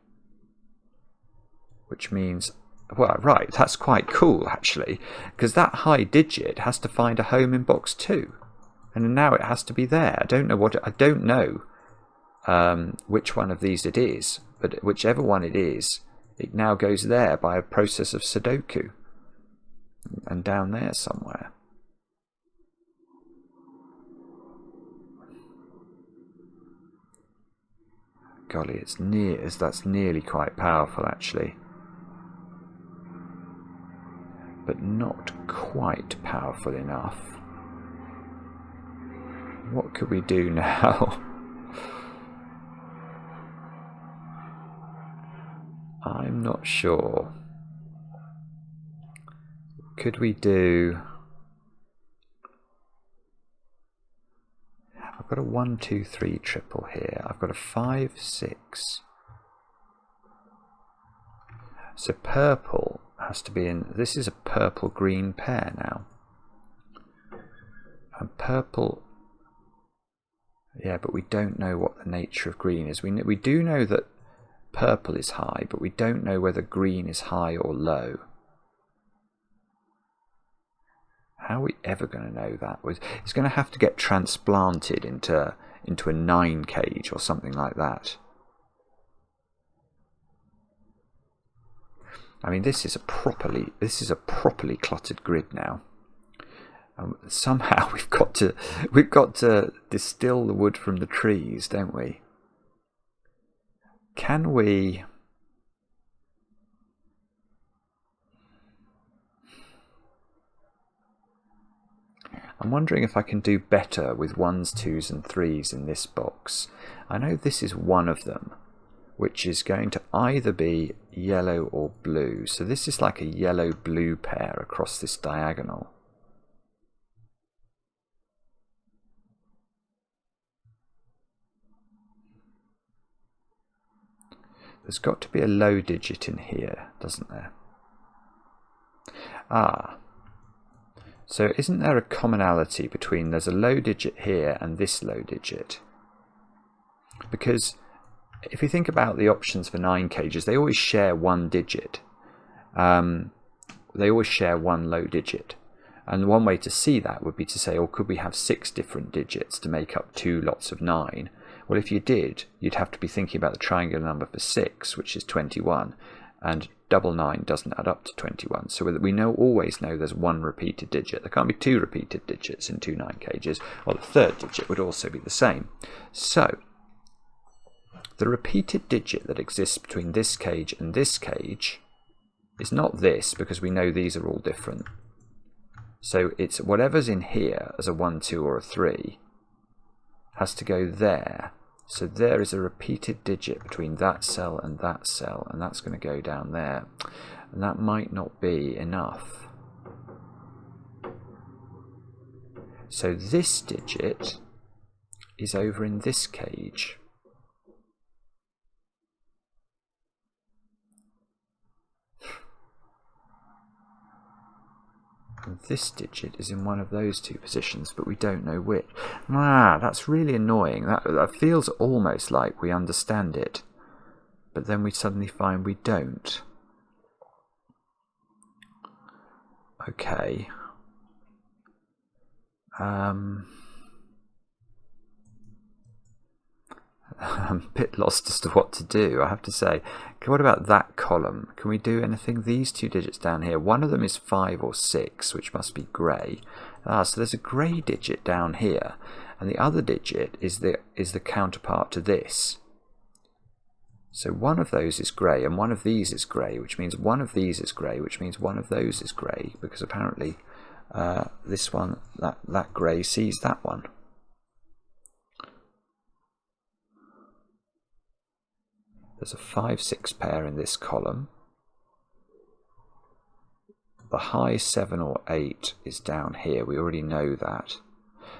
which means, well, right, that's quite cool actually, because that high digit has to find a home in box 2, and now it has to be there. I don't know which one of these it is, but whichever one it is, it now goes there by a process of Sudoku, and down there somewhere. Golly, that's nearly quite powerful actually, but not quite powerful enough. What could we do now? I'm not sure. Could we do... I've got a 1, 2, 3 triple here. I've got a 5, 6. So purple has to be in... This is a purple-green pair now. And purple... Yeah, but we don't know what the nature of green is. We do know that purple is high, but we don't know whether green is high or low. How are we ever going to know that? It's going to have to get transplanted into a 9 cage or something like that. I mean, this is a properly cluttered grid now. Somehow we've got to distill the wood from the trees, don't we? Can we? I'm wondering if I can do better with 1s, 2s and 3s in this box. I know this is one of them, which is going to either be yellow or blue. So this is like a yellow-blue pair across this diagonal. There's got to be a low digit in here, doesn't there? Ah. So isn't there a commonality between there's a low digit here and this low digit? Because if you think about the options for 9 cages, they always share 1 digit. They always share 1 low digit. And one way to see that would be to say, oh, could we have 6 different digits to make up 2 lots of 9? Well, if you did, you'd have to be thinking about the triangular number for 6, which is 21. And double 9 doesn't add up to 21. So we always know there's 1 repeated digit. There can't be 2 repeated digits in 2 9 cages. Well, the third digit would also be the same. So the repeated digit that exists between this cage and this cage is not this, because we know these are all different. So it's whatever's in here as a 1, 2 or a 3 has to go there. So there is a repeated digit between that cell, and that's going to go down there. And that might not be enough. So this digit is over in this cage. And this digit is in one of those 2 positions, but we don't know which. That's really annoying. That feels almost like we understand it, but then we suddenly find we don't. Okay. I'm a bit lost as to what to do, I have to say. Okay, what about that column? Can we do anything? These 2 digits down here. One of them is 5 or 6, which must be grey. So there's a grey digit down here, and the other digit is the counterpart to this. So one of those is grey, and one of these is grey, which means one of these is grey, which means one of those is grey, because apparently this one, that grey sees that one. There's a 5, 6 pair in this column. The high 7 or 8 is down here. We already know that.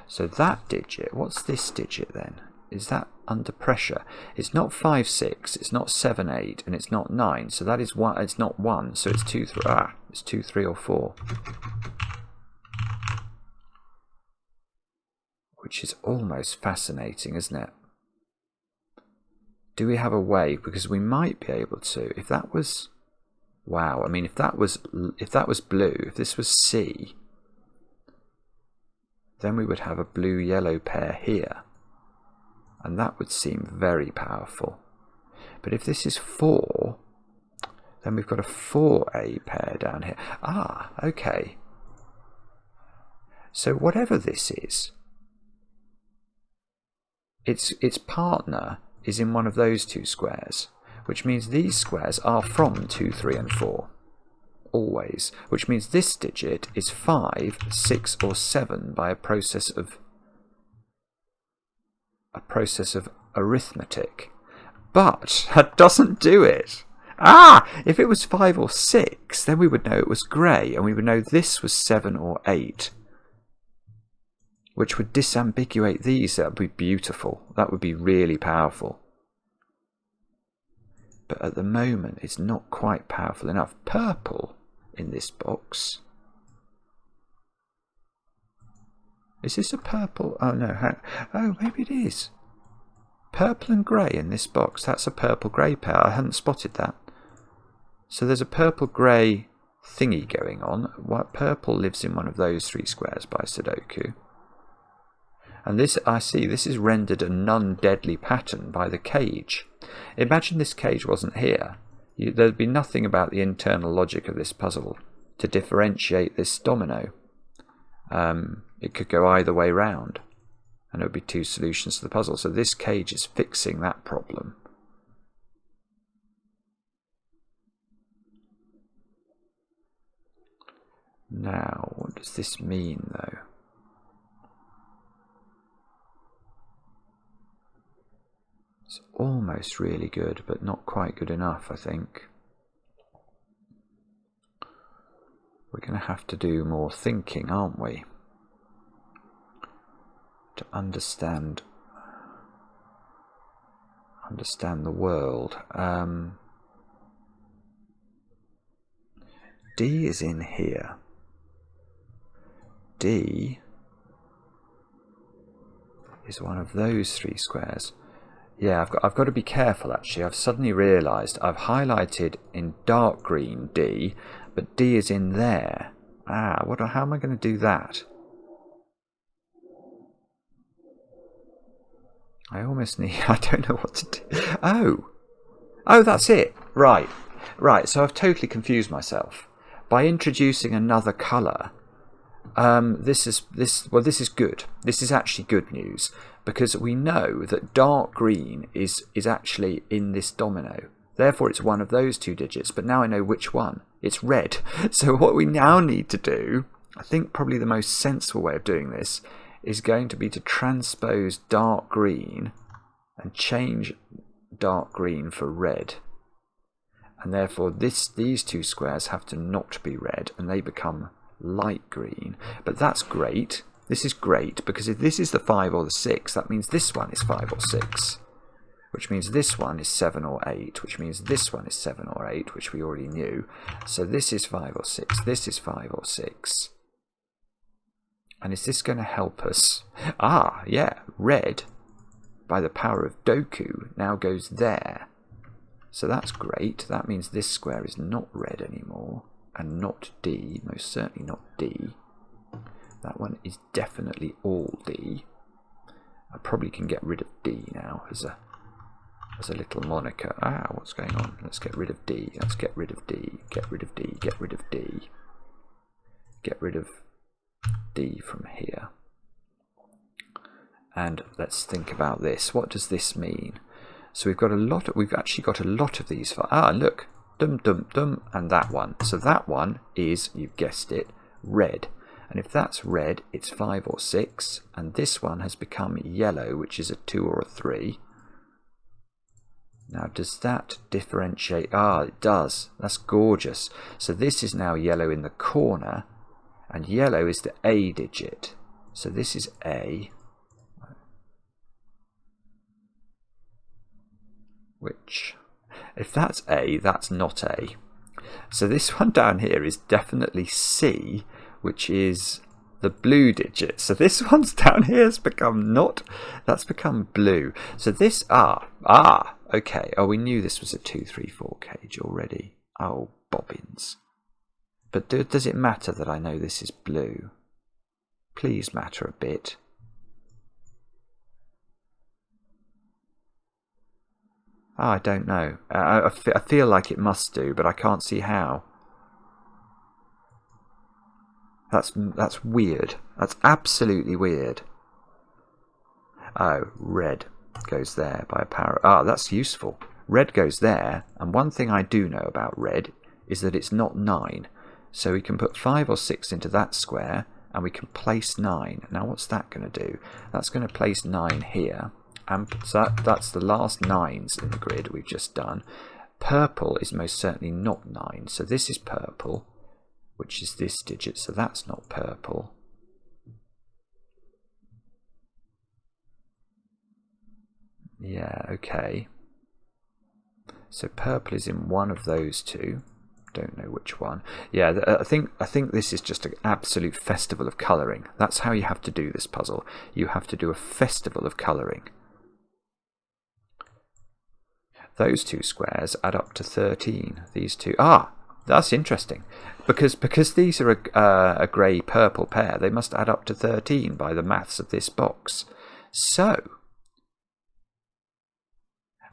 So that digit, what's this digit then? Is that under pressure? It's not 5, 6, it's not 7, 8, and it's not 9. So that is 1. It's not 1. So it's 2, 3. It's 2, 3, or 4. Which is almost fascinating, isn't it? Do we have a way? Because we might be able to. If that was Wow, I mean, if that was blue, if this was C, then we would have a blue-yellow pair here, and that would seem very powerful. But if this is 4, then we've got a 4A pair down here. Ah, okay. So whatever this is, its partner is in one of those two squares, which means these squares are from 2, 3 and 4. Always. Which means this digit is 5, 6 or 7 by a process of arithmetic. But that doesn't do it. Ah! If it was 5 or 6, then we would know it was grey, and we would know this was 7 or 8. Which would disambiguate these. That would be beautiful. That would be really powerful. But at the moment, it's not quite powerful enough. Purple in this box. Is this a purple? Oh, no. Oh, maybe it is. Purple and grey in this box. That's a purple-grey pair. I hadn't spotted that. So there's a purple-grey thingy going on. Purple lives in one of those 3 squares by Sudoku. And this, I see, this is rendered a non-deadly pattern by the cage. Imagine this cage wasn't here. There'd be nothing about the internal logic of this puzzle to differentiate this domino. It could go either way round, and it would be 2 solutions to the puzzle. So this cage is fixing that problem. Now, what does this mean, though? It's almost really good, but not quite good enough, I think. We're going to have to do more thinking, aren't we? To understand the world. D is in here. D is one of those 3 squares. Yeah, I've got to be careful actually. I've suddenly realised I've highlighted in dark green D, but D is in there. Ah, how am I going to do that? I almost need, I don't know what to do. Oh, that's it. Right. So I've totally confused myself by introducing another colour. This is good. This is actually good news, because we know that dark green is actually in this domino. Therefore, it's one of those 2 digits. But now I know which one. It's red. So what we now need to do, I think probably the most sensible way of doing this, is going to be to transpose dark green and change dark green for red. And therefore, these 2 squares have to not be red, and they become light green. But that's great. This is great, because if this is the 5 or the 6, that means this one is 5 or 6, which means this one is 7 or 8, which means this one is 7 or 8, which we already knew. So this is 5 or 6, this is 5 or 6. And is this going to help us? Ah, yeah, red, by the power of Doku, now goes there. So that's great. That means this square is not red anymore, and not D, most certainly not D. That one is definitely all D. I probably can get rid of D now as a little moniker. Ah, what's going on? Let's get rid of D. Let's get rid of D. Get rid of D. Get rid of D. Get rid of D from here. And let's think about this. What does this mean? So we've actually got a lot of these. Look, dum dum dum, and that one. So that one is, you've guessed it, red. And if that's red, it's 5 or 6, and this one has become yellow, which is a 2 or a 3. Now, does that differentiate? Ah, it does. That's gorgeous. So this is now yellow in the corner, and yellow is the A digit. So this is A, which, if that's A, that's not A. So this one down here is definitely C, which is the blue digit. So this one's down here has become that's become blue. So this, okay. Oh, we knew this was a 2, 3, 4 cage already. Oh, bobbins. But does it matter that I know this is blue? Please matter a bit. Oh, I don't know. I feel like it must do, but I can't see how. That's weird. That's absolutely weird. Oh, red goes there by a power. Ah, that's useful. Red goes there, and one thing I do know about red is that it's not 9. So we can put 5 or 6 into that square, and we can place 9. Now what's that going to do? That's going to place 9 here, and so that's the last 9s in the grid we've just done. Purple is most certainly not 9, so this is purple, which is this digit, so that's not purple. Yeah, okay. So purple is in one of those two. Don't know which one. Yeah, I think this is just an absolute festival of colouring. That's how you have to do this puzzle. You have to do a festival of colouring. Those two squares add up to 13. These two. Ah, that's interesting. Because these are a grey-purple pair, they must add up to 13 by the maths of this box. So.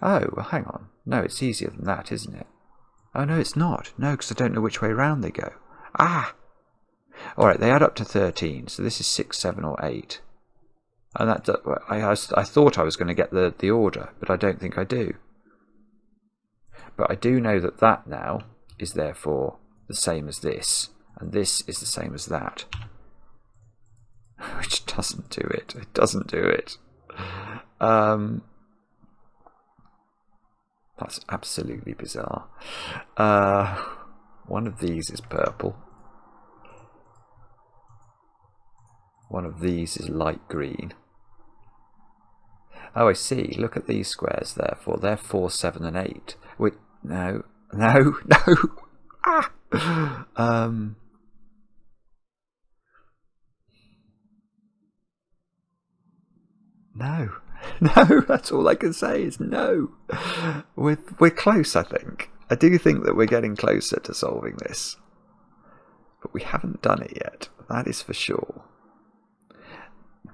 Oh, well, hang on. No, it's easier than that, isn't it? Oh, no, it's not. No, because I don't know which way round they go. Ah! Alright, they add up to 13, so this is 6, 7, or 8. And that I thought I was going to get the order, but I don't think I do. But I do know that that now is therefore the same as this, and this is the same as that. Which doesn't do it. It doesn't do it. That's absolutely bizarre. One of these is purple. One of these is light green. Oh, I see. Look at these squares, therefore. They're 4, 7, and 8. Wait, no. No, no. Ah! No. No, that's all I can say is no. We're close, I think. I do think that we're getting closer to solving this. But we haven't done it yet. That is for sure.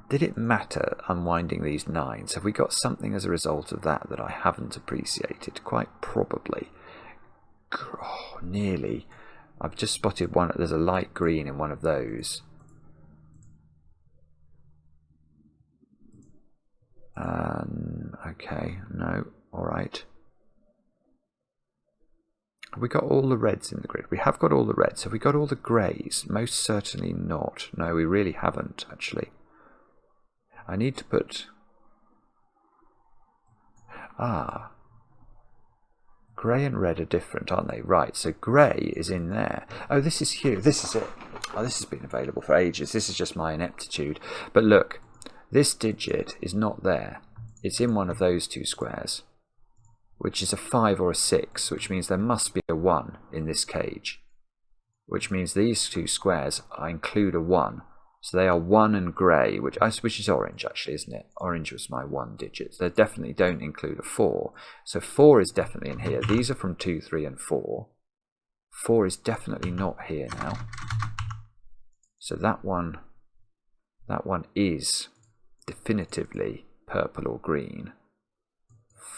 Did it matter unwinding these 9s? Have we got something as a result of that I haven't appreciated? Quite probably. Oh, nearly. I've just spotted one. There's a light green in one of those. Okay, no, alright. Have we got all the reds in the grid? We have got all the reds. Have we got all the greys? Most certainly not. No, we really haven't, actually. I need to put... Ah. Grey and red are different, aren't they? Right, so grey is in there. Oh, this is here. This is it. Oh, this has been available for ages. This is just my ineptitude. But look, this digit is not there. It's in one of those two squares, which is a 5 or a 6, which means there must be a 1 in this cage, which means these two squares include a 1. So they are 1 and grey, which is orange, actually, isn't it? Orange was my 1 digit. They definitely don't include a 4. So 4 is definitely in here. These are from 2, 3, and 4. 4 is definitely not here now. So that one is definitively purple or green.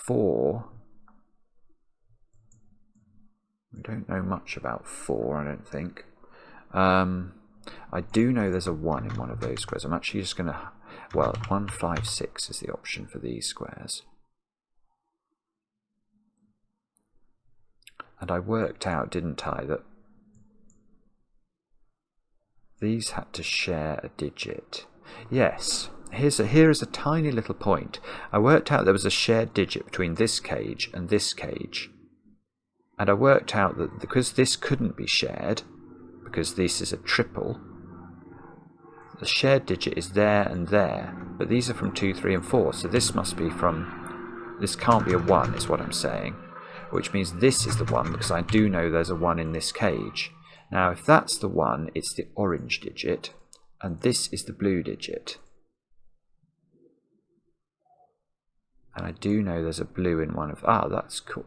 4, we don't know much about 4, I don't think. I do know there's a 1 in one of those squares. I'm actually just going to, well, 1, 5, 6 is the option for these squares. And I worked out, didn't I, that these had to share a digit. Yes. Here is a tiny little point. I worked out there was a shared digit between this cage and this cage. And I worked out that because this couldn't be shared, because this is a triple, the shared digit is there and there. But these are from 2, 3, and 4. So this must be from... This can't be a 1, is what I'm saying. Which means this is the 1, because I do know there's a 1 in this cage. Now, if that's the 1, it's the orange digit. And this is the blue digit. And I do know there's a blue in one of... Ah, that's cool.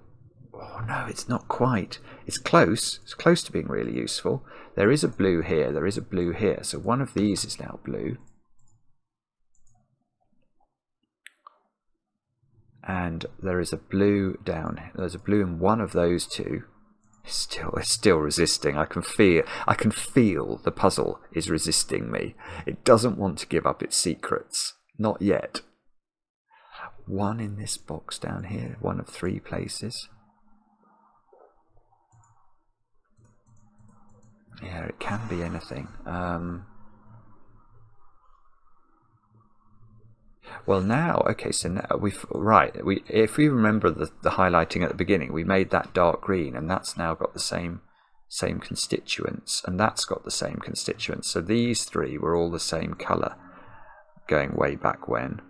Oh no, it's not quite. It's close. It's close to being really useful. There is a blue here. There is a blue here. So one of these is now blue. And there is a blue down here. There's a blue in one of those two. It's still resisting. I can feel the puzzle is resisting me. It doesn't want to give up its secrets. Not yet. One in this box down here. One of 3 places. Yeah, it can be anything. Well, now, okay, so now if we remember the highlighting at the beginning, we made that dark green, and that's now got the same constituents, and that's got the same constituents. So these 3 were all the same colour going way back when.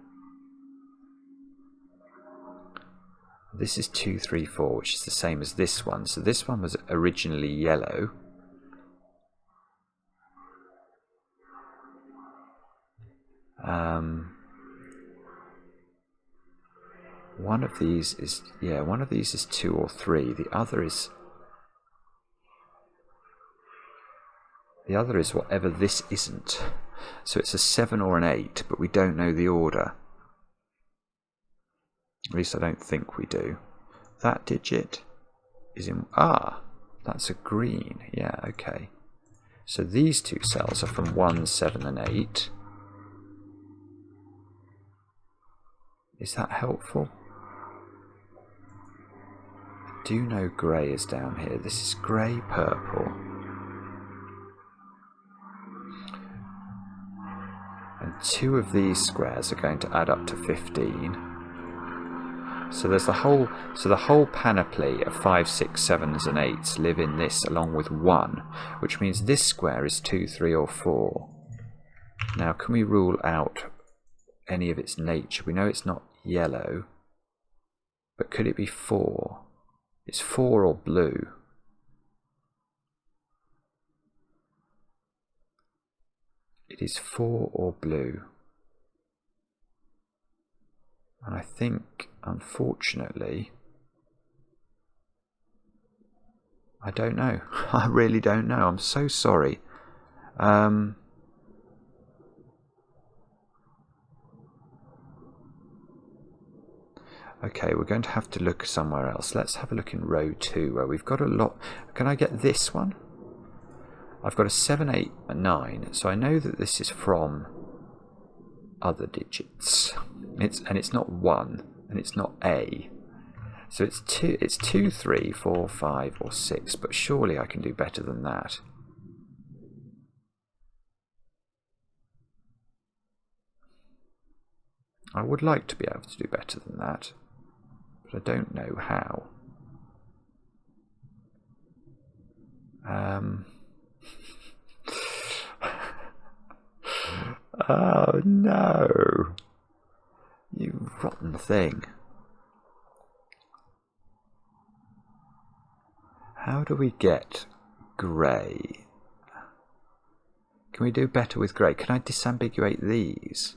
This is 2, 3, 4, which is the same as this one. So this one was originally yellow. One of these is, yeah, one of these is 2 or 3. The other is whatever this isn't. So it's a 7 or an 8, but we don't know the order. At least I don't think we do. That digit is in, that's a green. Yeah, okay. So these 2 cells are from 1, 7 and 8. Is that helpful? I do know grey is down here. This is grey purple. And 2 of these squares are going to add up to 15. So there's the whole panoply of 5, 6, 7s and 8s live in this along with 1, which means this square is 2, 3 or 4. Now can we rule out any of its nature? We know it's not yellow, but could it be 4? It's 4 or blue. It is 4 or blue. And I think, unfortunately, I don't know. I really don't know. I'm so sorry. Okay, we're going to have to look somewhere else. Let's have a look in row 2 where we've got a lot. Can I get this one? I've got a 7, 8, and 9, so I know that this is from other digits. It's not 1, and it's not A. So it's 2, 3, 4, 5, or 6, but surely I can do better than that. I would like to be able to do better than that, but I don't know how. Oh no! You rotten thing. How do we get grey? Can we do better with grey? Can I disambiguate these?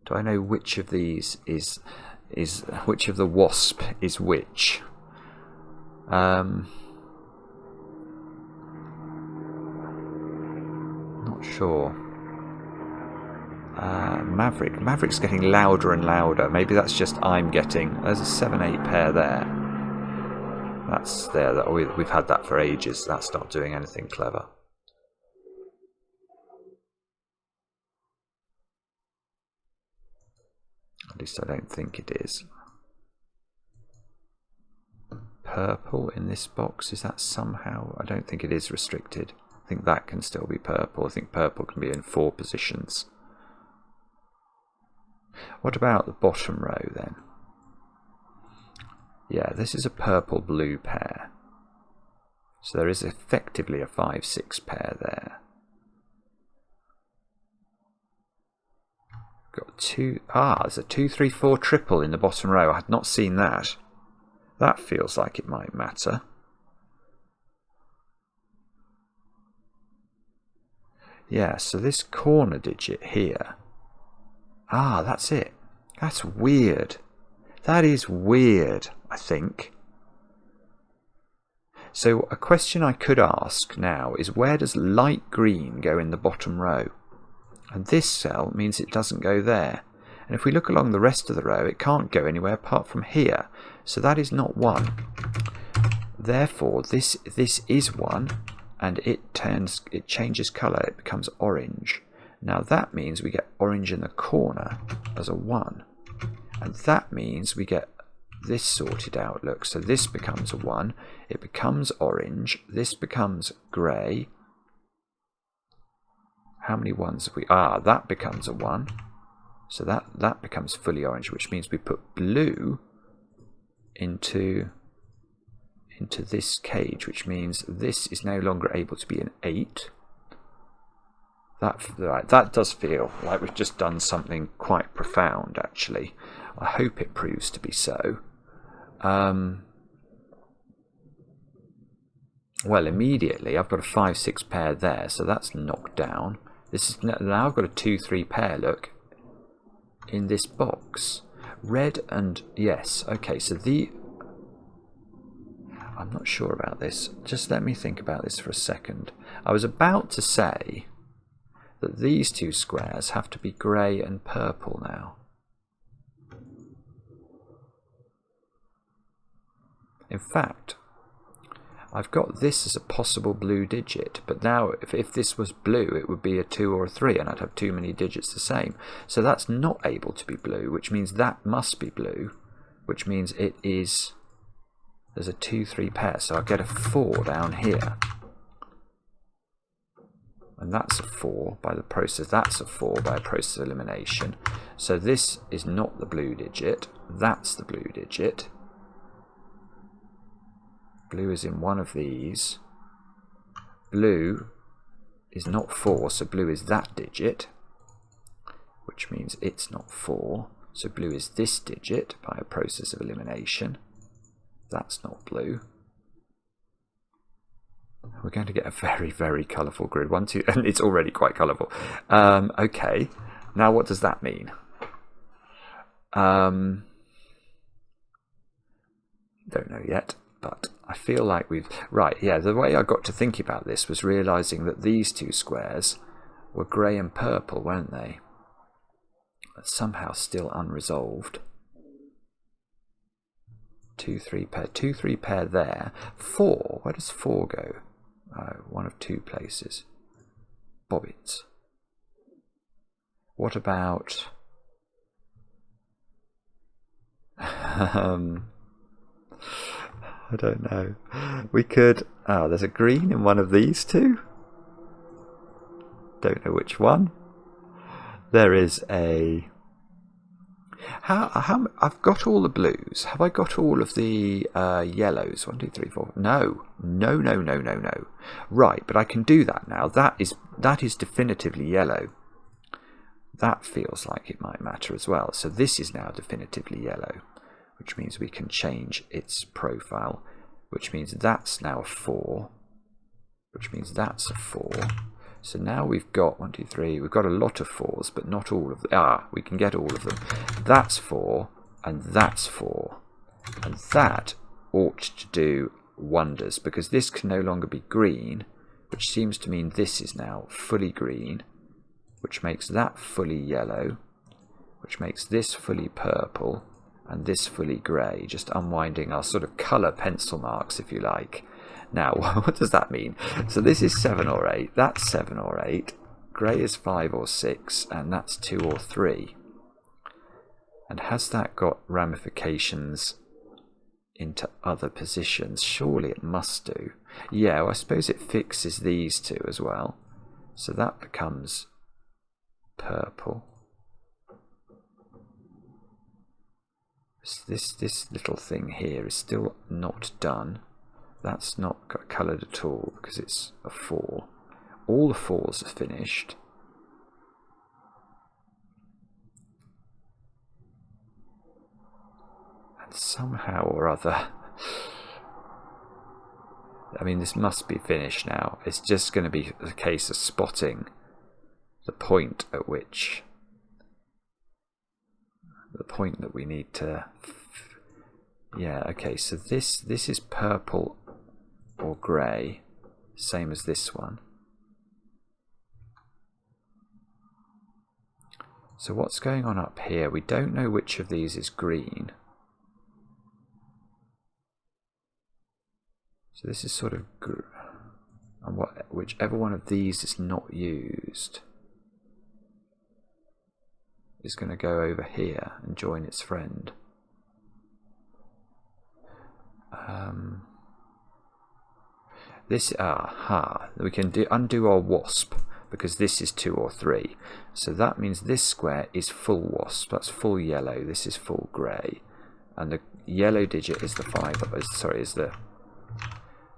Do I know which of these is which of the wasp is which? Not sure. Maverick's getting louder and louder. Maybe that's just I'm getting. There's a 7, 8 pair there. That's there. That we've had that for ages. That's not doing anything clever. At least I don't think it is. Purple in this box, is that somehow? I don't think it is restricted. I think that can still be purple. I think purple can be in 4 positions. What about the bottom row then? Yeah, this is a purple-blue pair. So there is effectively a 5, 6 pair there. Got 2. There's a 2, 3, 4 triple in the bottom row. I had not seen that. That feels like it might matter. Yeah, so this corner digit here. That's it. That's weird. That is weird, I think. So a question I could ask now is, where does light green go in the bottom row? And this cell means it doesn't go there. And if we look along the rest of the row, it can't go anywhere apart from here. So that is not 1. Therefore, this is 1, and it changes colour. It becomes orange. Now that means we get orange in the corner as a 1. And that means we get this sorted out. Look, so this becomes a 1. It becomes orange. This becomes grey. How many 1s have we? That becomes a 1. So that becomes fully orange, which means we put blue into this cage, which means this is no longer able to be an 8. That does feel like we've just done something quite profound, actually. I hope it proves to be so. Well, immediately I've got a 5-6 pair there, so that's knocked down. This is now I've got a 2-3 pair. Look, in this box, red and yes. Okay, so I'm not sure about this. Just let me think about this for a second. I was about to say that these 2 squares have to be grey and purple now. In fact, I've got this as a possible blue digit, but now if this was blue, it would be a 2 or a 3, and I'd have too many digits the same. So that's not able to be blue, which means that must be blue, which means it is, there's a 2-3 pair, so I'll get a 4 down here. And that's a 4 by the process, that's a 4 by a process of elimination. So this is not the blue digit, that's the blue digit. Blue is in one of these. Blue is not 4, so blue is that digit, which means it's not 4. So blue is this digit by a process of elimination. That's not blue. We're going to get a very, very colourful grid. 1, 2, and it's already quite colourful. Okay, now what does that mean? Don't know yet. But I feel like we've... Right, yeah, the way I got to think about this was realising that these 2 squares were grey and purple, weren't they? But somehow still unresolved. 2-3 pair. 2-3 pair there. 4. Where does 4 go? One of 2 places. Bobbins. What about... I don't know. We could... Oh, there's a green in one of these 2. Don't know which one. There is a... How I've got all the blues. Have I got all of the yellows? 1, 2, 3, 4. No. Right, but I can do that now. That is definitively yellow. That feels like it might matter as well. So this is now definitively yellow, which means we can change its profile, which means that's now a 4, which means that's a 4. So now we've got 1, 2, 3, we've got a lot of 4s, but not all of them. We can get all of them. That's 4, and that's 4. And that ought to do wonders, because this can no longer be green, which seems to mean this is now fully green, which makes that fully yellow, which makes this fully purple, and this fully grey, just unwinding our sort of colour pencil marks, if you like. Now, what does that mean? So this is 7 or 8, that's 7 or 8, grey is 5 or 6, and that's 2 or 3. And has that got ramifications into other positions? Surely it must do. Yeah, well, I suppose it fixes these 2 as well. So that becomes purple. This little thing here is still not done. That's not got coloured at all because it's a 4. All the 4s are finished. And somehow or other, I mean, this must be finished now. It's just going to be a case of spotting the point at which, the point that we need to Yeah, okay, so this is purple or grey, same as this one. So what's going on up here? We don't know which of these is green. So this is sort of, and whichever one of these is not used is going to go over here and join its friend. We can undo our wasp because this is 2 or 3. So that means this square is full wasp. That's full yellow. This is full grey, and the yellow digit is the 5. Sorry, is the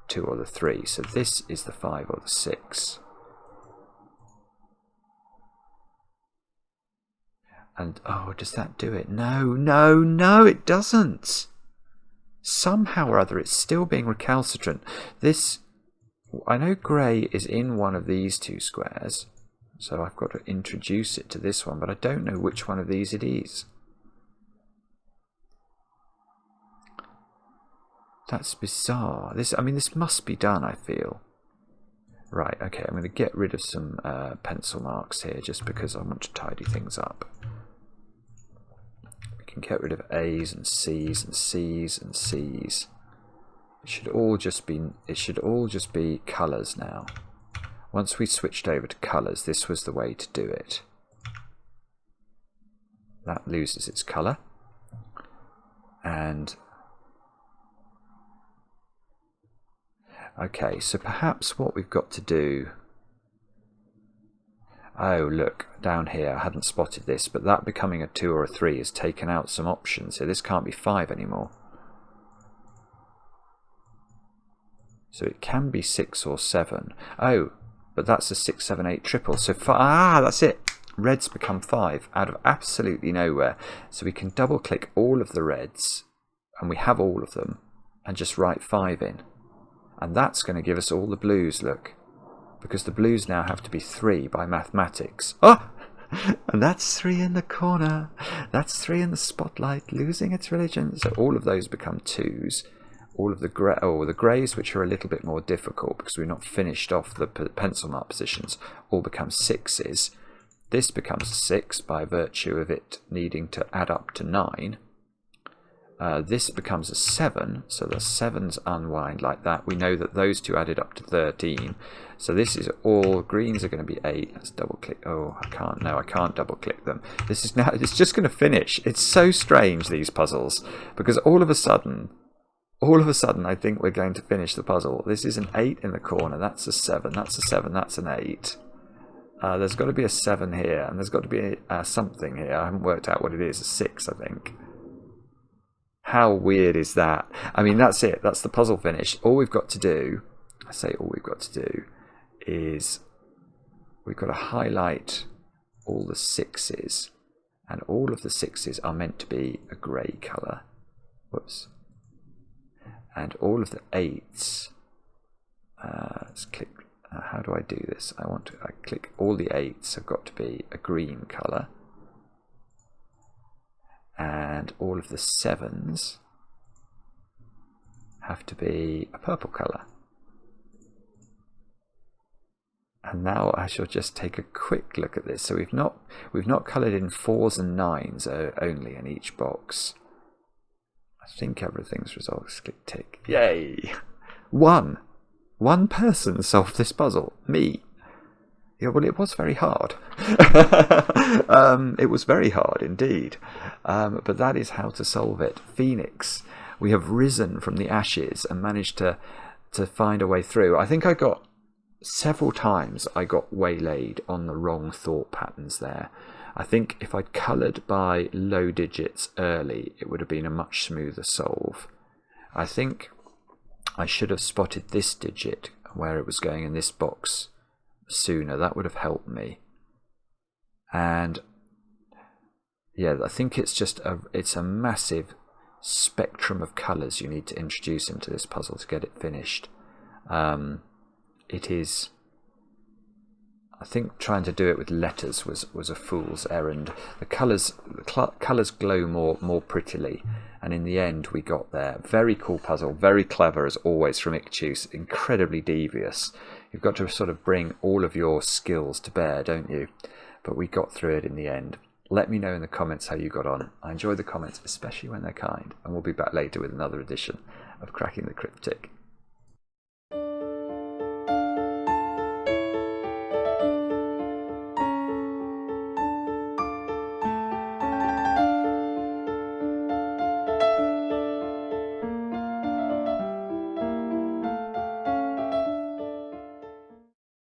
2 or the 3. So this is the 5 or the 6. And oh, does that do it? No, no, no, it doesn't. Somehow or other, it's still being recalcitrant. This, I know grey is in one of these 2 squares, so I've got to introduce it to this one, but I don't know which one of these it is. That's bizarre. This must be done, I feel. Right, okay, I'm going to get rid of some pencil marks here just because I want to tidy things up. We can get rid of A's and C's and C's and C's. It should all just be colours now. Once we switched over to colours, this was the way to do it. That loses its colour. And okay, so perhaps what we've got to do... Oh, look, down here, I hadn't spotted this, but that becoming a 2 or a 3 has taken out some options, so this can't be 5 anymore. So it can be 6 or 7. Oh, but that's a 6, 7, 8 triple. So that's it. Reds become 5 out of absolutely nowhere. So we can double click all of the reds, and we have all of them, and just write 5 in. And that's going to give us all the blues, look. Because the blues now have to be 3 by mathematics. Oh! And that's 3 in the corner. That's 3 in the spotlight, losing its religion. So all of those become 2s. All of the greys, which are a little bit more difficult because we've not finished off the pencil mark positions, all become 6s. This becomes a 6 by virtue of it needing to add up to 9. This becomes a 7, so the 7s unwind like that. We know that those 2 added up to 13. So this is all, greens are going to be 8. Let's double click. Oh, I can't. No, I can't double click them. This is now, it's just going to finish. It's so strange, these puzzles, because all of a sudden I think we're going to finish the puzzle. This is an 8 in the corner. That's a 7. That's a 7. That's an 8. There's got to be a 7 here, and there's got to be something here. I haven't worked out what it is. A 6, I think. How weird is that? I mean, that's it. That's the puzzle finished. All we've got to do, I say all we've got to do, is we've got to highlight all the 6s, and all of the 6s are meant to be a grey colour. Whoops. And all of the 8s, let's click, how do I do this? I click all the 8s have got to be a green colour. And all of the 7s have to be a purple colour. And now I shall just take a quick look at this. So we've not coloured in 4s and 9s only in each box. I think everything's resolved. Let's click tick. Yay! One person solved this puzzle. Me. Yeah, well, it was very hard. It was very hard indeed. But that is how to solve it. Phoenix. We have risen from the ashes and managed to find a way through. I think I got several times I got waylaid on the wrong thought patterns there. I think if I'd coloured by low digits early, it would have been a much smoother solve. I think I should have spotted this digit where it was going in this box sooner. That would have helped me. And yeah, I think it's just it's a massive spectrum of colours you need to introduce into this puzzle to get it finished. It is, I think trying to do it with letters was a fool's errand. The colours glow more prettily, and in the end we got there. Very cool puzzle, very clever as always from ICHTUES, incredibly devious. You've got to sort of bring all of your skills to bear, don't you? But we got through it in the end. Let me know in the comments how you got on. I enjoy the comments, especially when they're kind, and we'll be back later with another edition of Cracking the Cryptic.